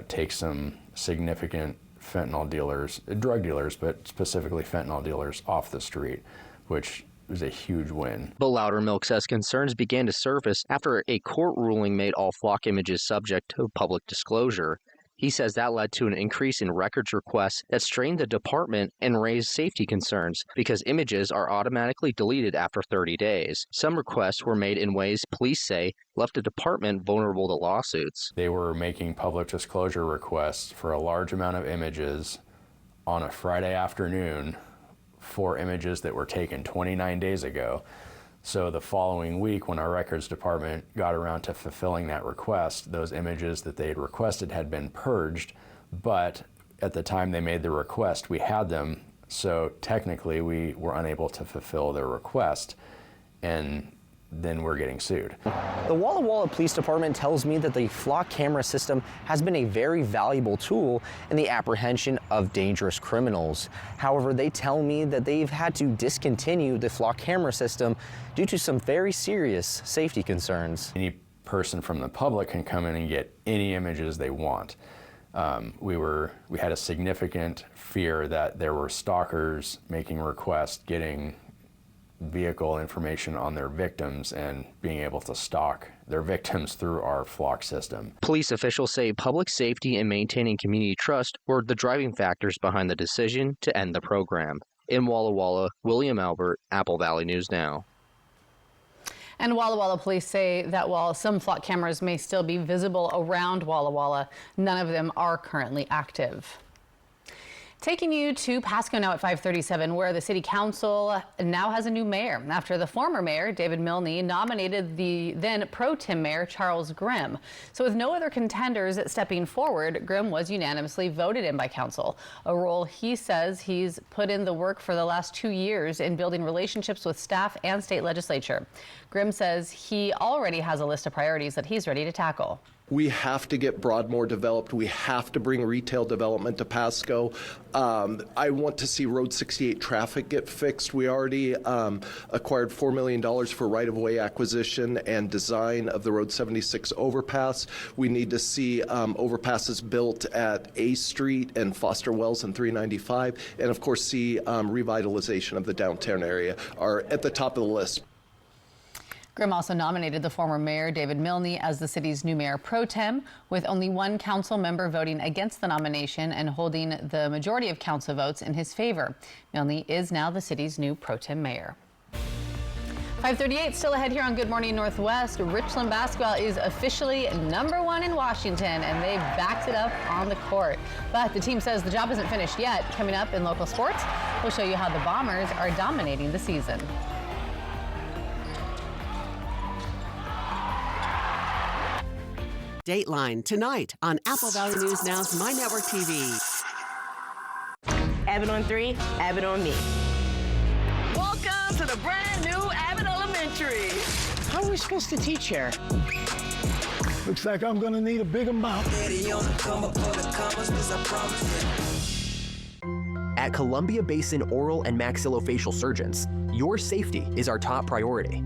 Speaker 5: take some significant fentanyl dealers, drug dealers, but specifically fentanyl dealers, off the street, which was a huge win.
Speaker 4: But Loudermilk says concerns began to surface after a court ruling made all flock images subject to public disclosure. He says that led to an increase in records requests that strained the department and raised safety concerns because images are automatically deleted after 30 days. Some requests were made in ways police say left the department vulnerable to lawsuits.
Speaker 5: They were making public disclosure requests for a large amount of images on a Friday afternoon for images that were taken 29 days ago. So the following week, when our records department got around to fulfilling that request, those images that they had requested had been purged, but at the time they made the request, we had them, so technically we were unable to fulfill their request, and then we're getting sued.
Speaker 16: The Walla Walla Police Department tells me that the flock camera system has been a very valuable tool in the apprehension of dangerous criminals. However, they tell me that they've had to discontinue the flock camera system due to some very serious safety concerns.
Speaker 5: Any person from the public can come in and get any images they want. We had a significant fear that there were stalkers making requests, getting vehicle information on their victims and being able to stalk their victims through our flock system.
Speaker 4: Police officials say public safety and maintaining community trust were the driving factors behind the decision to end the program. In Walla Walla, William Albert, Apple Valley News Now.
Speaker 3: And Walla Walla police say that while some flock cameras may still be visible around Walla Walla, none of them are currently active. Taking you to Pasco now at 5:37, where the city council now has a new mayor after the former mayor, David Milne, nominated the then pro tem mayor, Charles Grimm. So with no other contenders stepping forward, Grimm was unanimously voted in by council, a role he says he's put in the work for the last 2 years in building relationships with staff and state legislature. Grimm says he already has a list of priorities that he's ready to tackle.
Speaker 17: We have to get Broadmoor developed. We have to bring retail development to Pasco. I want to see Road 68 traffic get fixed. We already acquired $4 million for right-of-way acquisition and design of the Road 76 overpass. We need to see overpasses built at A Street and Foster Wells and 395, and of course see revitalization of the downtown area are at the top of the list.
Speaker 3: Grimm also nominated the former mayor, David Milne, as the city's new mayor pro tem, with only one council member voting against the nomination and holding the majority of council votes in his favor. Milne is now the city's new pro tem mayor. 5:38 still ahead here on Good Morning Northwest. Richland basketball is officially #1 in Washington, and they backed it up on the court. But the team says the job isn't finished yet. Coming up in local sports, we'll show you how the Bombers are dominating the season.
Speaker 30: Dateline tonight on Apple Valley News Now's My Network TV.
Speaker 18: Abbott on 3, Abbott on me.
Speaker 27: Welcome to the brand new Abbott Elementary.
Speaker 28: How are we supposed to teach here? Looks like I'm gonna need a bigger mouth.
Speaker 19: At Columbia Basin Oral and Maxillofacial Surgeons, your safety is our top priority.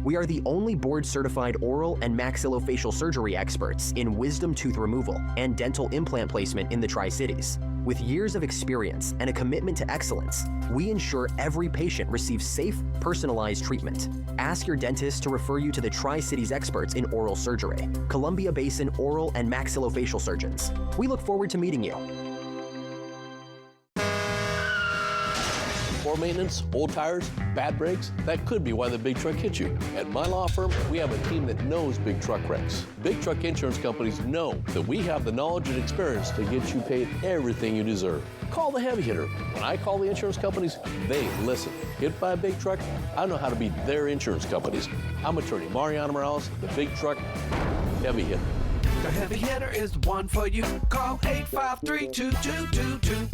Speaker 6: We are the only board-certified oral and maxillofacial surgery experts in wisdom tooth removal and dental implant placement in the Tri-Cities. With years of experience and a commitment to excellence, we ensure every patient receives safe, personalized treatment. Ask your dentist to refer you to the Tri-Cities experts in oral surgery, Columbia Basin Oral and Maxillofacial Surgeons. We look forward to meeting you.
Speaker 7: Poor maintenance, old tires, bad brakes, that could be why the big truck hit you. At my law firm, we have a team that knows big truck wrecks. Big truck insurance companies know that we have the knowledge and experience to get you paid everything you deserve. Call the heavy hitter. When I call the insurance companies, they listen. Hit by a big truck, I know how to beat their insurance companies. I'm attorney Mariano Morales, the big truck heavy hitter.
Speaker 8: The heavy hitter is the one for you. Call 853-2222.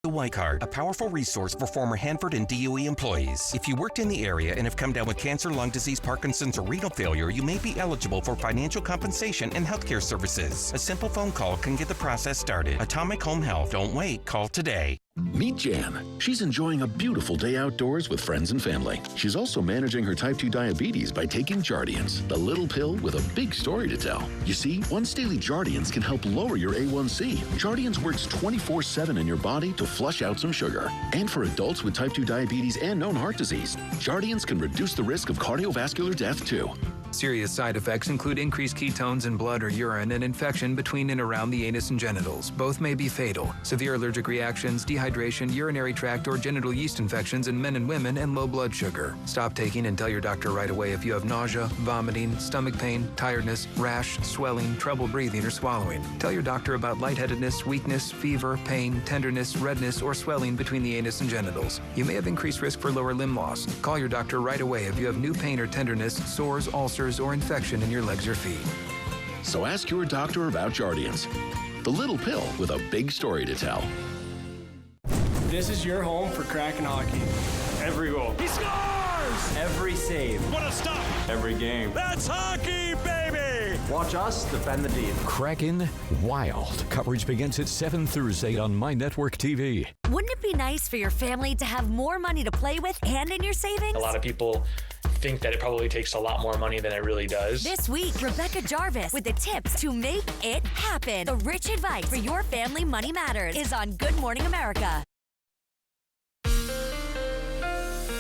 Speaker 18: The Y Card, a powerful resource for former Hanford and DOE employees. If you worked in the area and have come down with cancer, lung disease, Parkinson's, or renal failure, you may be eligible for financial compensation and healthcare services. A simple phone call can get the process started. Atomic Home Health. Don't wait. Call today.
Speaker 19: Meet Jan. She's enjoying a beautiful day outdoors with friends and family. She's also managing her type 2 diabetes by taking Jardiance, the little pill with a big story to tell. You see, once daily Jardiance can help lower your A1C. Jardiance works 24/7 in your body to flush out some sugar. And for adults with type 2 diabetes and known heart disease, Jardiance can reduce the risk of cardiovascular death too.
Speaker 20: Serious side effects include increased ketones in blood or urine and infection between and around the anus and genitals. Both may be fatal. Severe allergic reactions, dehydration, urinary tract or genital yeast infections in men and women, and low blood sugar. Stop taking and tell your doctor right away if you have nausea, vomiting, stomach pain, tiredness, rash, swelling, trouble breathing or swallowing. Tell your doctor about lightheadedness, weakness, fever, pain, tenderness, redness, or swelling between the anus and genitals. You may have increased risk for lower limb loss. Call your doctor right away if you have new pain or tenderness, sores, ulcers, or infection in your legs or feet.
Speaker 19: So ask your doctor about Jardiance, the little pill with a big story to tell.
Speaker 21: This is your home for Kraken hockey. Every goal.
Speaker 22: He scores!
Speaker 21: Every save.
Speaker 22: What a stop!
Speaker 21: Every game.
Speaker 22: That's hockey, baby!
Speaker 21: Watch us defend the deep.
Speaker 1: Kraken Wild. Coverage begins at 7 Thursday on My Network TV.
Speaker 23: Wouldn't it be nice for your family to have more money to play with and in your savings?
Speaker 24: A lot of people think that it probably takes a lot more money than it really does.
Speaker 23: This week, Rebecca Jarvis with the tips to make it happen. The rich advice for your family money matters is on Good Morning America.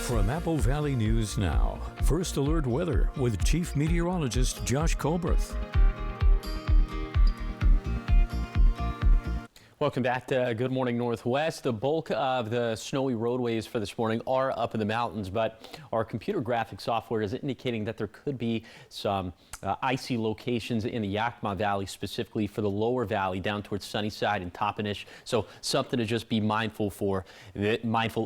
Speaker 1: From Apple Valley News Now, First Alert Weather with Chief Meteorologist Josh Colberth.
Speaker 2: Welcome back to Good Morning Northwest. The bulk of the snowy roadways for this morning are up in the mountains, but our computer graphic software is indicating that there could be some icy locations in the Yakima Valley, specifically for the lower valley down towards Sunnyside and Toppenish. So something to just be mindful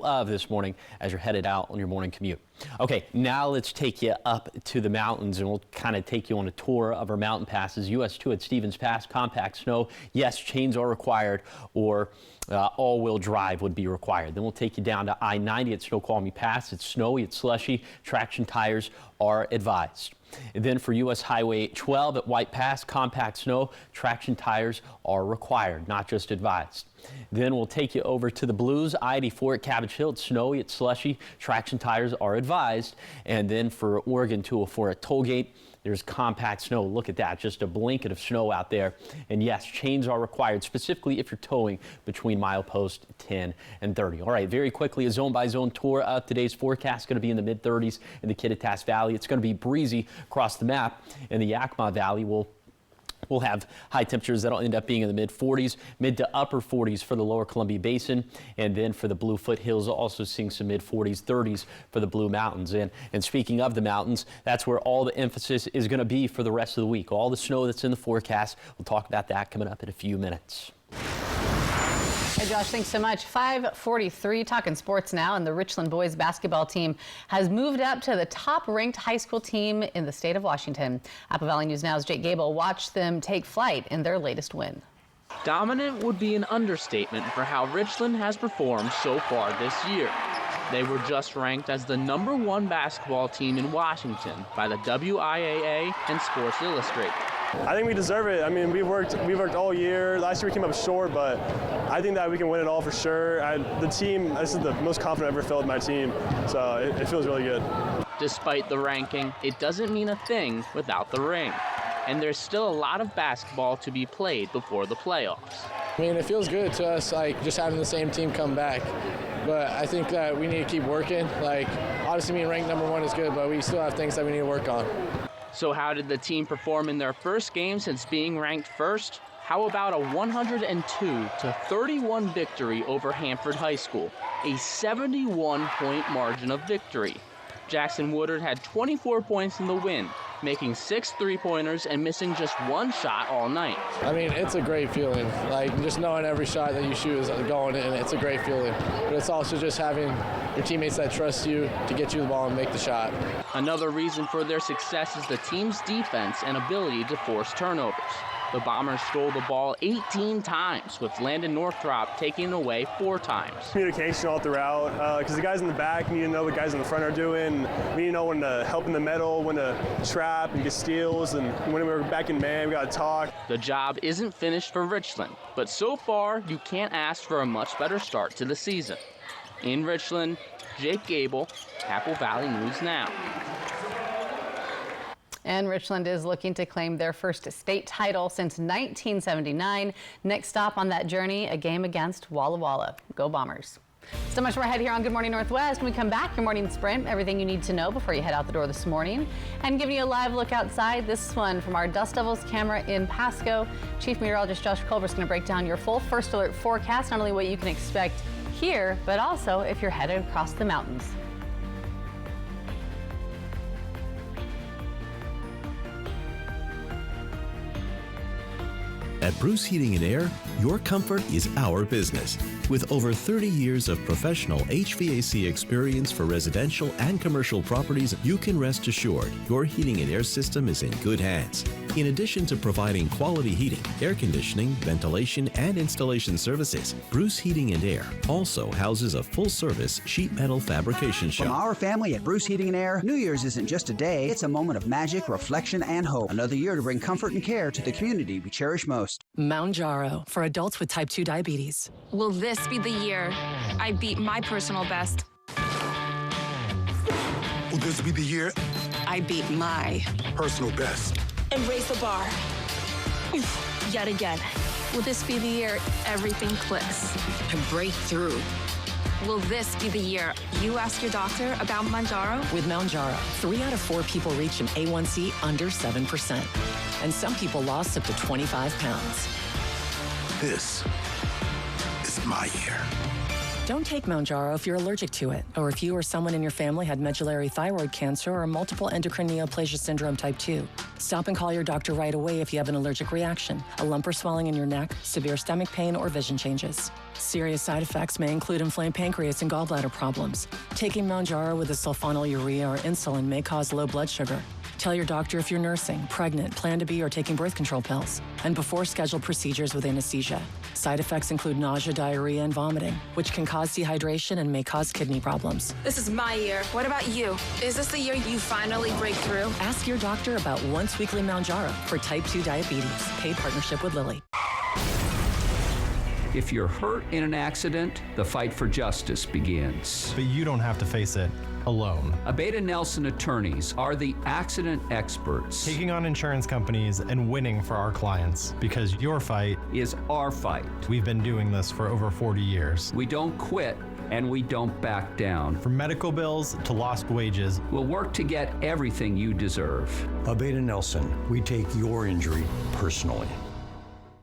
Speaker 2: of this morning as you're headed out on your morning commute. Okay, now let's take you up to the mountains and we'll kind of take you on a tour of our mountain passes. US 2 at Stevens Pass, compact snow. Yes, chains are required, or all-wheel drive would be required. Then we'll take you down to I-90 at Snoqualmie Pass. It's snowy, it's slushy, traction tires are advised. And then for US Highway 12 at White Pass, compact snow, traction tires are required, not just advised. Then we'll take you over to the Blues, I-84 at Cabbage Hill. It's snowy, it's slushy, traction tires are advised. And then for Oregon 204 at Tollgate, there's compact snow. Look at that, just a blanket of snow out there. And yes, chains are required, specifically if you're towing between milepost 10 and 30. All right, very quickly, a zone-by-zone tour of today's forecast. Going to be in the mid-30s in the Kittitas Valley. It's going to be breezy across the map. In the Yakima Valley, We'll have high temperatures that'll end up being in the mid-40s, mid to upper 40s for the lower Columbia Basin. And then for the Blue Foothills, also seeing some mid-40s, 30s for the Blue Mountains. And speaking of the mountains, that's where all the emphasis is going to be for the rest of the week. All the snow that's in the forecast. We'll talk about that coming up in a few minutes.
Speaker 3: Hey, Josh, thanks so much. 5:43, talking sports now, and the Richland boys basketball team has moved up to the top-ranked high school team in the state of Washington. Apple Valley News Now's Jake Gable watched them take flight in their latest win.
Speaker 25: Dominant would be an understatement for how Richland has performed so far this year. They were just ranked as the #1 basketball team in Washington by the WIAA and Sports Illustrated.
Speaker 26: I think we deserve it. I mean, we worked all year. Last year we came up short, but I think that we can win it all for sure. The team, this is the most confident I've ever felt in my team, so it feels really good.
Speaker 25: Despite the ranking, it doesn't mean a thing without the ring. And there's still a lot of basketball to be played before the playoffs.
Speaker 5: I mean, it feels good to us, like, just having the same team come back. But I think that we need to keep working. Like, obviously being ranked #1 is good, but we still have things that we need to work on.
Speaker 25: So how did the team perform in their first game since being ranked first? How about a 102-31 victory over Hanford High School, a 71-point margin of victory? Jackson Woodard had 24 points in the win, making 6 three-pointers and missing just 1 shot all night.
Speaker 5: I mean, it's a great feeling. Like, just knowing every shot that you shoot is going in, it's a great feeling. But it's also just having your teammates that trust you to get you the ball and make the shot.
Speaker 25: Another reason for their success is the team's defense and ability to force turnovers. The Bombers stole the ball 18 times, with Landon Northrop taking it away 4 times.
Speaker 26: Communication all throughout, because the guys in the back need to know what guys in the front are doing. We need to know when to help in the middle, when to trap and get steals, and when we're back in man, we got to talk.
Speaker 25: The job isn't finished for Richland, but so far, you can't ask for a much better start to the season. In Richland, Jake Gable, Apple Valley News Now.
Speaker 3: And Richland is looking to claim their first state title since 1979. Next stop on that journey, a game against Walla Walla. Go Bombers. So much more ahead here on Good Morning Northwest. When we come back, your morning sprint, everything you need to know before you head out the door this morning. And giving you a live look outside, this one from our Dust Devils camera in Pasco. Chief Meteorologist Josh Colbert is going to break down your full first alert forecast, not only what you can expect here, but also if you're headed across the mountains.
Speaker 9: At Bruce Heating and Air, your comfort is our business. With over 30 years of professional HVAC experience for residential and commercial properties, you can rest assured your heating and air system is in good hands. In addition to providing quality heating, air conditioning, ventilation, and installation services, Bruce Heating and Air also houses a full-service sheet metal fabrication shop.
Speaker 10: From our family at Bruce Heating and Air, New Year's isn't just a day, it's a moment of magic, reflection, and hope. Another year to bring comfort and care to the community we cherish most.
Speaker 11: Mounjaro for adults with type 2 diabetes.
Speaker 12: Will this be the year I beat my personal best?
Speaker 13: Will this be the year
Speaker 12: I beat my
Speaker 13: personal best?
Speaker 12: And raise the bar. Yet again. Will this be the year everything clicks?
Speaker 30: And break through.
Speaker 12: Will this be the year you ask your doctor about Mounjaro?
Speaker 11: With Mounjaro, 3 out of 4 people reach an A1C under 7%. And some people lost up to 25 pounds.
Speaker 13: This is my year.
Speaker 11: Don't take Mounjaro if you're allergic to it, or if you or someone in your family had medullary thyroid cancer or multiple endocrine neoplasia syndrome type 2. Stop and call your doctor right away if you have an allergic reaction, a lump or swelling in your neck, severe stomach pain, or vision changes. Serious side effects may include inflamed pancreas and gallbladder problems. Taking Mounjaro with a sulfonylurea or insulin may cause low blood sugar. Tell your doctor if you're nursing, pregnant, plan to be, or taking birth control pills. And before scheduled procedures with anesthesia. Side effects include nausea, diarrhea, and vomiting, which can cause dehydration and may cause kidney problems.
Speaker 12: This is my year. What about you? Is this the year you finally break through?
Speaker 11: Ask your doctor about once weekly Mounjaro for type 2 diabetes. Paid partnership with Lilly.
Speaker 14: If you're hurt in an accident, the fight for justice begins.
Speaker 15: But you don't have to face it alone.
Speaker 14: Abeda Nelson attorneys are the accident experts.
Speaker 15: Taking on insurance companies and winning for our clients, because your fight
Speaker 14: is our fight.
Speaker 15: We've been doing this for over 40 years.
Speaker 14: We don't quit and we don't back down.
Speaker 15: From medical bills to lost wages,
Speaker 14: we'll work to get everything you deserve.
Speaker 16: Abeda Nelson, we take your injury personally.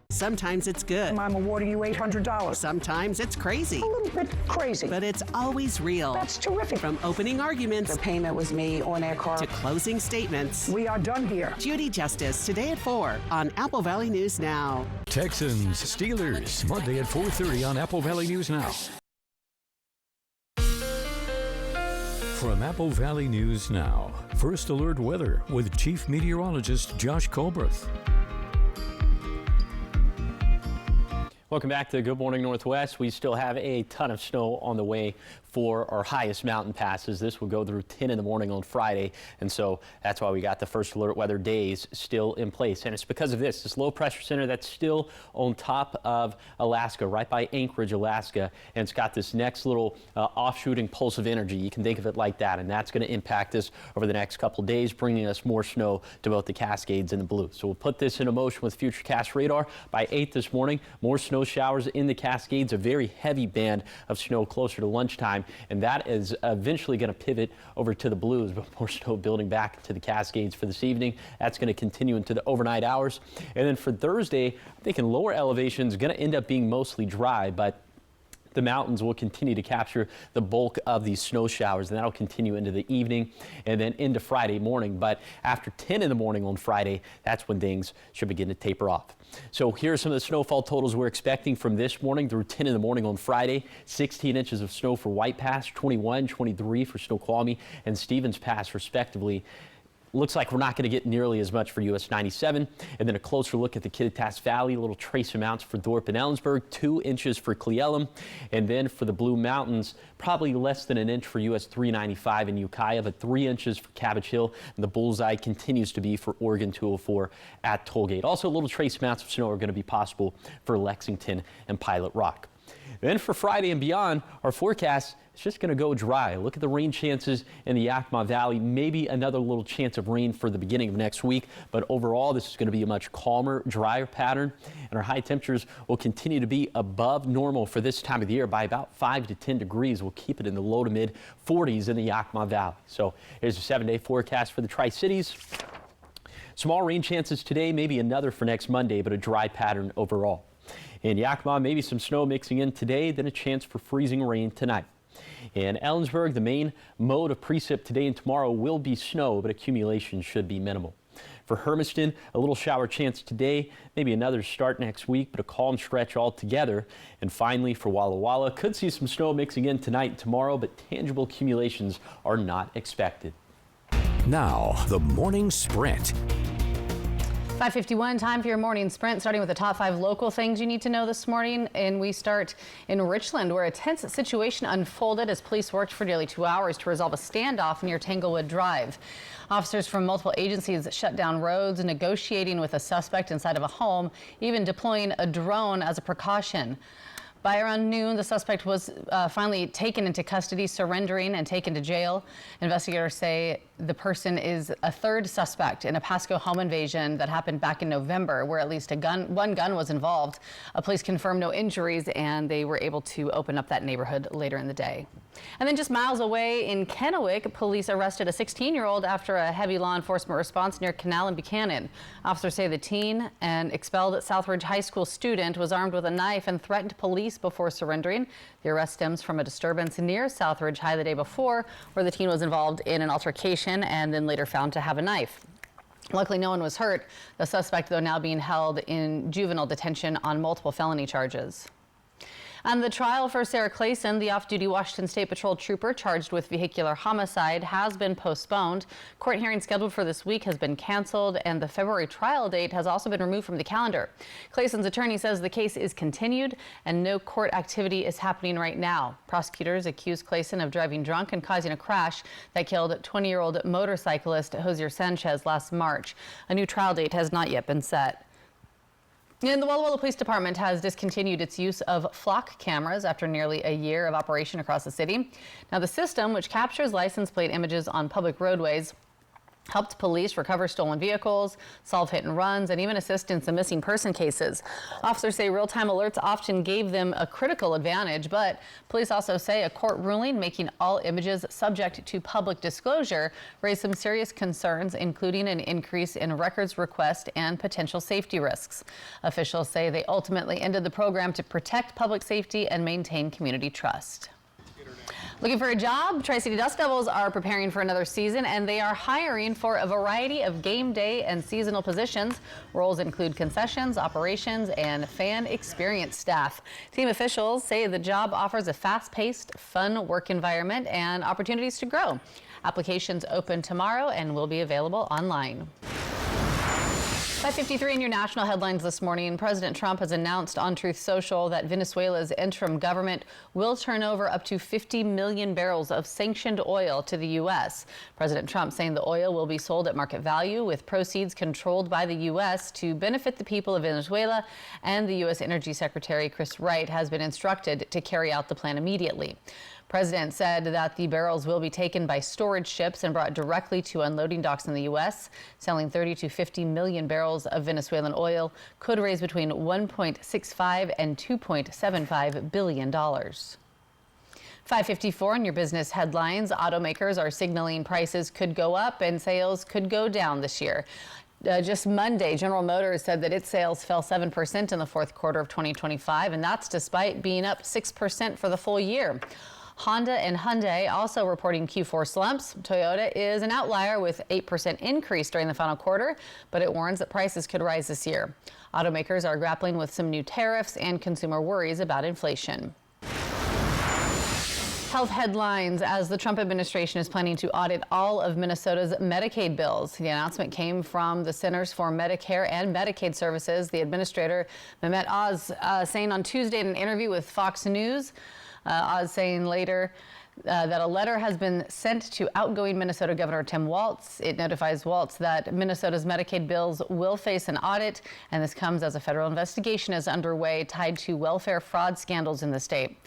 Speaker 30: Sometimes it's good.
Speaker 28: I'm awarding you $800.
Speaker 30: Sometimes it's crazy.
Speaker 28: A little bit crazy.
Speaker 30: But it's always real.
Speaker 28: That's terrific.
Speaker 30: From opening arguments.
Speaker 28: The payment was made on their card.
Speaker 30: To closing statements.
Speaker 28: We are done here.
Speaker 30: Judy Justice, today at 4 on Apple Valley News Now.
Speaker 1: Texans, Steelers, Monday at 4:30 on Apple Valley News Now. From Apple Valley News Now, First Alert Weather with Chief Meteorologist Josh Colbert.
Speaker 2: Welcome back to Good Morning Northwest. We still have a ton of snow on the way for our highest mountain passes. This will go through 10 in the morning on Friday, and so that's why we got the first alert weather days still in place. And it's because of this low pressure center that's still on top of Alaska, right by Anchorage, Alaska, and it's got this next little offshooting pulse of energy. You can think of it like that, and that's going to impact us over the next couple of days, bringing us more snow to both the Cascades and the Blue. So we'll put this into motion with Futurecast radar. By 8 this morning, more snow showers in the Cascades, a very heavy band of snow closer to lunchtime, and that is eventually going to pivot over to the Blues, but more snow building back to the Cascades for this evening. That's going to continue into the overnight hours. And then for Thursday, I'm thinking lower elevations going to end up being mostly dry, but the mountains will continue to capture the bulk of these snow showers, and that'll continue into the evening and then into Friday morning. But after 10 in the morning on Friday, that's when things should begin to taper off. So here are some of the snowfall totals we're expecting from this morning through 10 in the morning on Friday. 16 inches of snow for White Pass, 21, 23 for Snoqualmie and Stevens Pass, respectively. Looks like we're not going to get nearly as much for US 97. And then a closer look at the Kittitas Valley, a little trace amounts for Thorpe and Ellensburg, 2 inches for Cle Elum. And then for the Blue Mountains, probably less than an inch for US 395 in Ukiah, but 3 inches for Cabbage Hill. And the bullseye continues to be for Oregon 204 at Tollgate. Also, little trace amounts of snow are going to be possible for Lexington and Pilot Rock. Then for Friday and beyond, our forecast is just going to go dry. Look at the rain chances in the Yakima Valley. Maybe another little chance of rain for the beginning of next week. But overall, this is going to be a much calmer, drier pattern. And our high temperatures will continue to be above normal for this time of the year by about 5 to 10 degrees. We'll keep it in the low to mid 40s in the Yakima Valley. So here's a 7-day forecast for the Tri-Cities. Small rain chances today, maybe another for next Monday, but a dry pattern overall. In Yakima, maybe some snow mixing in today, then a chance for freezing rain tonight. In Ellensburg, the main mode of precip today and tomorrow will be snow, but accumulation should be minimal. For Hermiston, a little shower chance today, maybe another start next week, but a calm stretch altogether. And finally, for Walla Walla, could see some snow mixing in tonight and tomorrow, but tangible accumulations are not expected.
Speaker 1: Now, the morning sprint.
Speaker 3: 5:51, time for your morning sprint, starting with the top 5 local things you need to know this morning. And we start in Richland, where a tense situation unfolded as police worked for nearly 2 hours to resolve a standoff near Tanglewood Drive. Officers from multiple agencies shut down roads, negotiating with a suspect inside of a home, even deploying a drone as a precaution. By around noon, the suspect was finally taken into custody, surrendering and taken to jail. Investigators say the person is a third suspect in a Pasco home invasion that happened back in November, where at least one gun was involved. Police confirmed no injuries, and they were able to open up that neighborhood later in the day. And then just miles away in Kennewick, police arrested a 16-year-old after a heavy law enforcement response near Canal and Buchanan. Officers say the teen, an expelled Southridge High School student, was armed with a knife and threatened police before surrendering. The arrest stems from a disturbance near Southridge High the day before, where the teen was involved in an altercation and then later found to have a knife. Luckily, no one was hurt. The suspect, though, now being held in juvenile detention on multiple felony charges. And the trial for Sarah Clayson, the off-duty Washington State Patrol trooper charged with vehicular homicide, has been postponed. Court hearing scheduled for this week has been canceled, and the February trial date has also been removed from the calendar. Clayson's attorney says the case is continued and no court activity is happening right now. Prosecutors accuse Clayson of driving drunk and causing a crash that killed 20-year-old motorcyclist Hosier Sanchez last March. A new trial date has not yet been set. And the Walla Walla Police Department has discontinued its use of flock cameras after nearly a year of operation across the city. Now, the system, which captures license plate images on public roadways, helped police recover stolen vehicles, solve hit and runs, and even assist in some missing person cases. Officers say real-time alerts often gave them a critical advantage, but police also say a court ruling making all images subject to public disclosure raised some serious concerns, including an increase in records request and potential safety risks. Officials say they ultimately ended the program to protect public safety and maintain community trust. Looking for a job? Tri-City Dust Devils are preparing for another season, and they are hiring for a variety of game day and seasonal positions. Roles include concessions, operations, and fan experience staff. Team officials say the job offers a fast-paced, fun work environment and opportunities to grow. Applications open tomorrow and will be available online. 5:53 in your national headlines this morning. President Trump has announced on Truth Social that Venezuela's interim government will turn over up to 50 million barrels of sanctioned oil to the U.S. President Trump saying the oil will be sold at market value with proceeds controlled by the U.S. to benefit the people of Venezuela, and the U.S. Energy Secretary Chris Wright has been instructed to carry out the plan immediately. President said that the barrels will be taken by storage ships and brought directly to unloading docks in the U.S. Selling 30 to 50 million barrels of Venezuelan oil could raise between $1.65 and $2.75 billion. 5:54 in your business headlines. Automakers are signaling prices could go up and sales could go down this year. Just Monday, General Motors said that its sales fell 7% in the fourth quarter of 2025, and that's despite being up 6% for the full year. Honda and Hyundai also reporting Q4 slumps. Toyota is an outlier with 8% increase during the final quarter, but it warns that prices could rise this year. Automakers are grappling with some new tariffs and consumer worries about inflation. Health headlines as the Trump administration is planning to audit all of Minnesota's Medicaid bills. The announcement came from the Centers for Medicare and Medicaid Services. The administrator, Mehmet Oz, saying on Tuesday in an interview with Fox News, Oz saying later that a letter has been sent to outgoing Minnesota Governor Tim Walz. It notifies Walz that Minnesota's Medicaid bills will face an audit, and this comes as a federal investigation is underway tied to welfare fraud scandals in the state.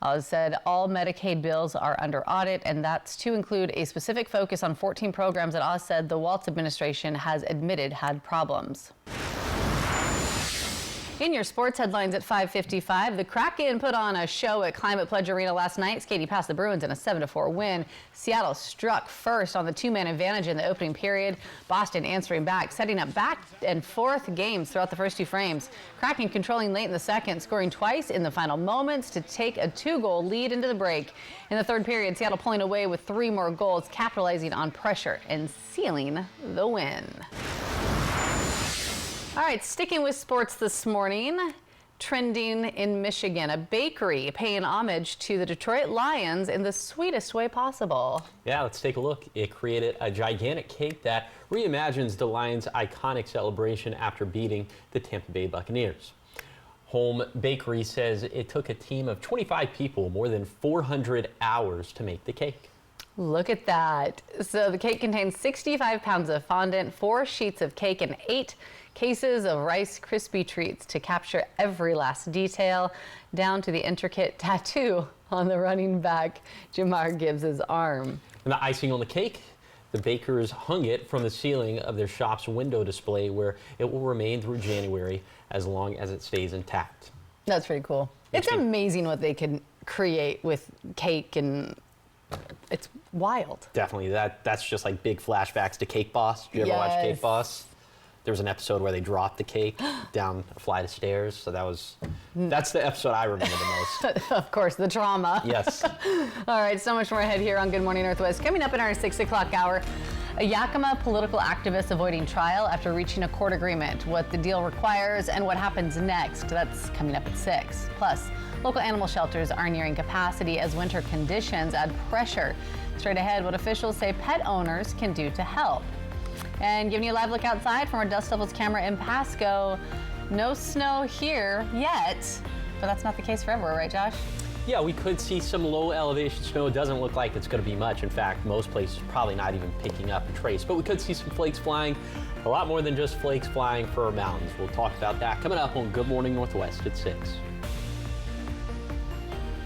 Speaker 3: Oz said all Medicaid bills are under audit, and that's to include a specific focus on 14 programs that Oz said the Walz administration has admitted had problems. In your sports headlines at 5:55, the Kraken put on a show at Climate Pledge Arena last night, skating past the Bruins in a 7-4 win. Seattle struck first on the two-man advantage in the opening period. Boston answering back, setting up back and forth games throughout the first two frames. Kraken controlling late in the second, scoring twice in the final moments to take a 2-goal lead into the break. In the third period, Seattle pulling away with 3 more goals, capitalizing on pressure and sealing the win. All right, sticking with sports this morning, trending in Michigan, a bakery paying homage to the Detroit Lions in the sweetest way possible.
Speaker 2: Yeah, let's take a look. It created a gigantic cake that reimagines the Lions' iconic celebration after beating the Tampa Bay Buccaneers. Home Bakery says it took a team of 25 people more than 400 hours to make the cake.
Speaker 3: Look at that. So the cake contains 65 pounds of fondant, 4 sheets of cake, and 8 cases of Rice Krispie treats to capture every last detail, down to the intricate tattoo on the running back Jamar Gibbs' arm.
Speaker 2: And the icing on the cake, the bakers hung it from the ceiling of their shop's window display, where it will remain through January as long as it stays intact.
Speaker 3: That's pretty cool. It's amazing what they can create with cake, and it's wild.
Speaker 2: Definitely. That's just like big flashbacks to Cake Boss. Did you ever watch Cake Boss? There was an episode where they dropped the cake down a flight of stairs. So that's the episode I remember the most.
Speaker 3: Of course, the trauma.
Speaker 2: Yes.
Speaker 3: All right, so much more ahead here on Good Morning Northwest. Coming up in our 6 o'clock hour, a Yakima political activist avoiding trial after reaching a court agreement, what the deal requires and what happens next. That's coming up at 6. Plus, local animal shelters are nearing capacity as winter conditions add pressure. Straight ahead, what officials say pet owners can do to help. And giving you a live look outside from our Dust Devils camera in Pasco. No snow here yet, but that's not the case for everywhere, right, Josh?
Speaker 2: Yeah, we could see some low elevation snow. It doesn't look like it's going to be much. In fact, most places probably not even picking up a trace, but we could see some flakes flying. A lot more than just flakes flying for our mountains. We'll talk about that coming up on Good Morning Northwest at 6.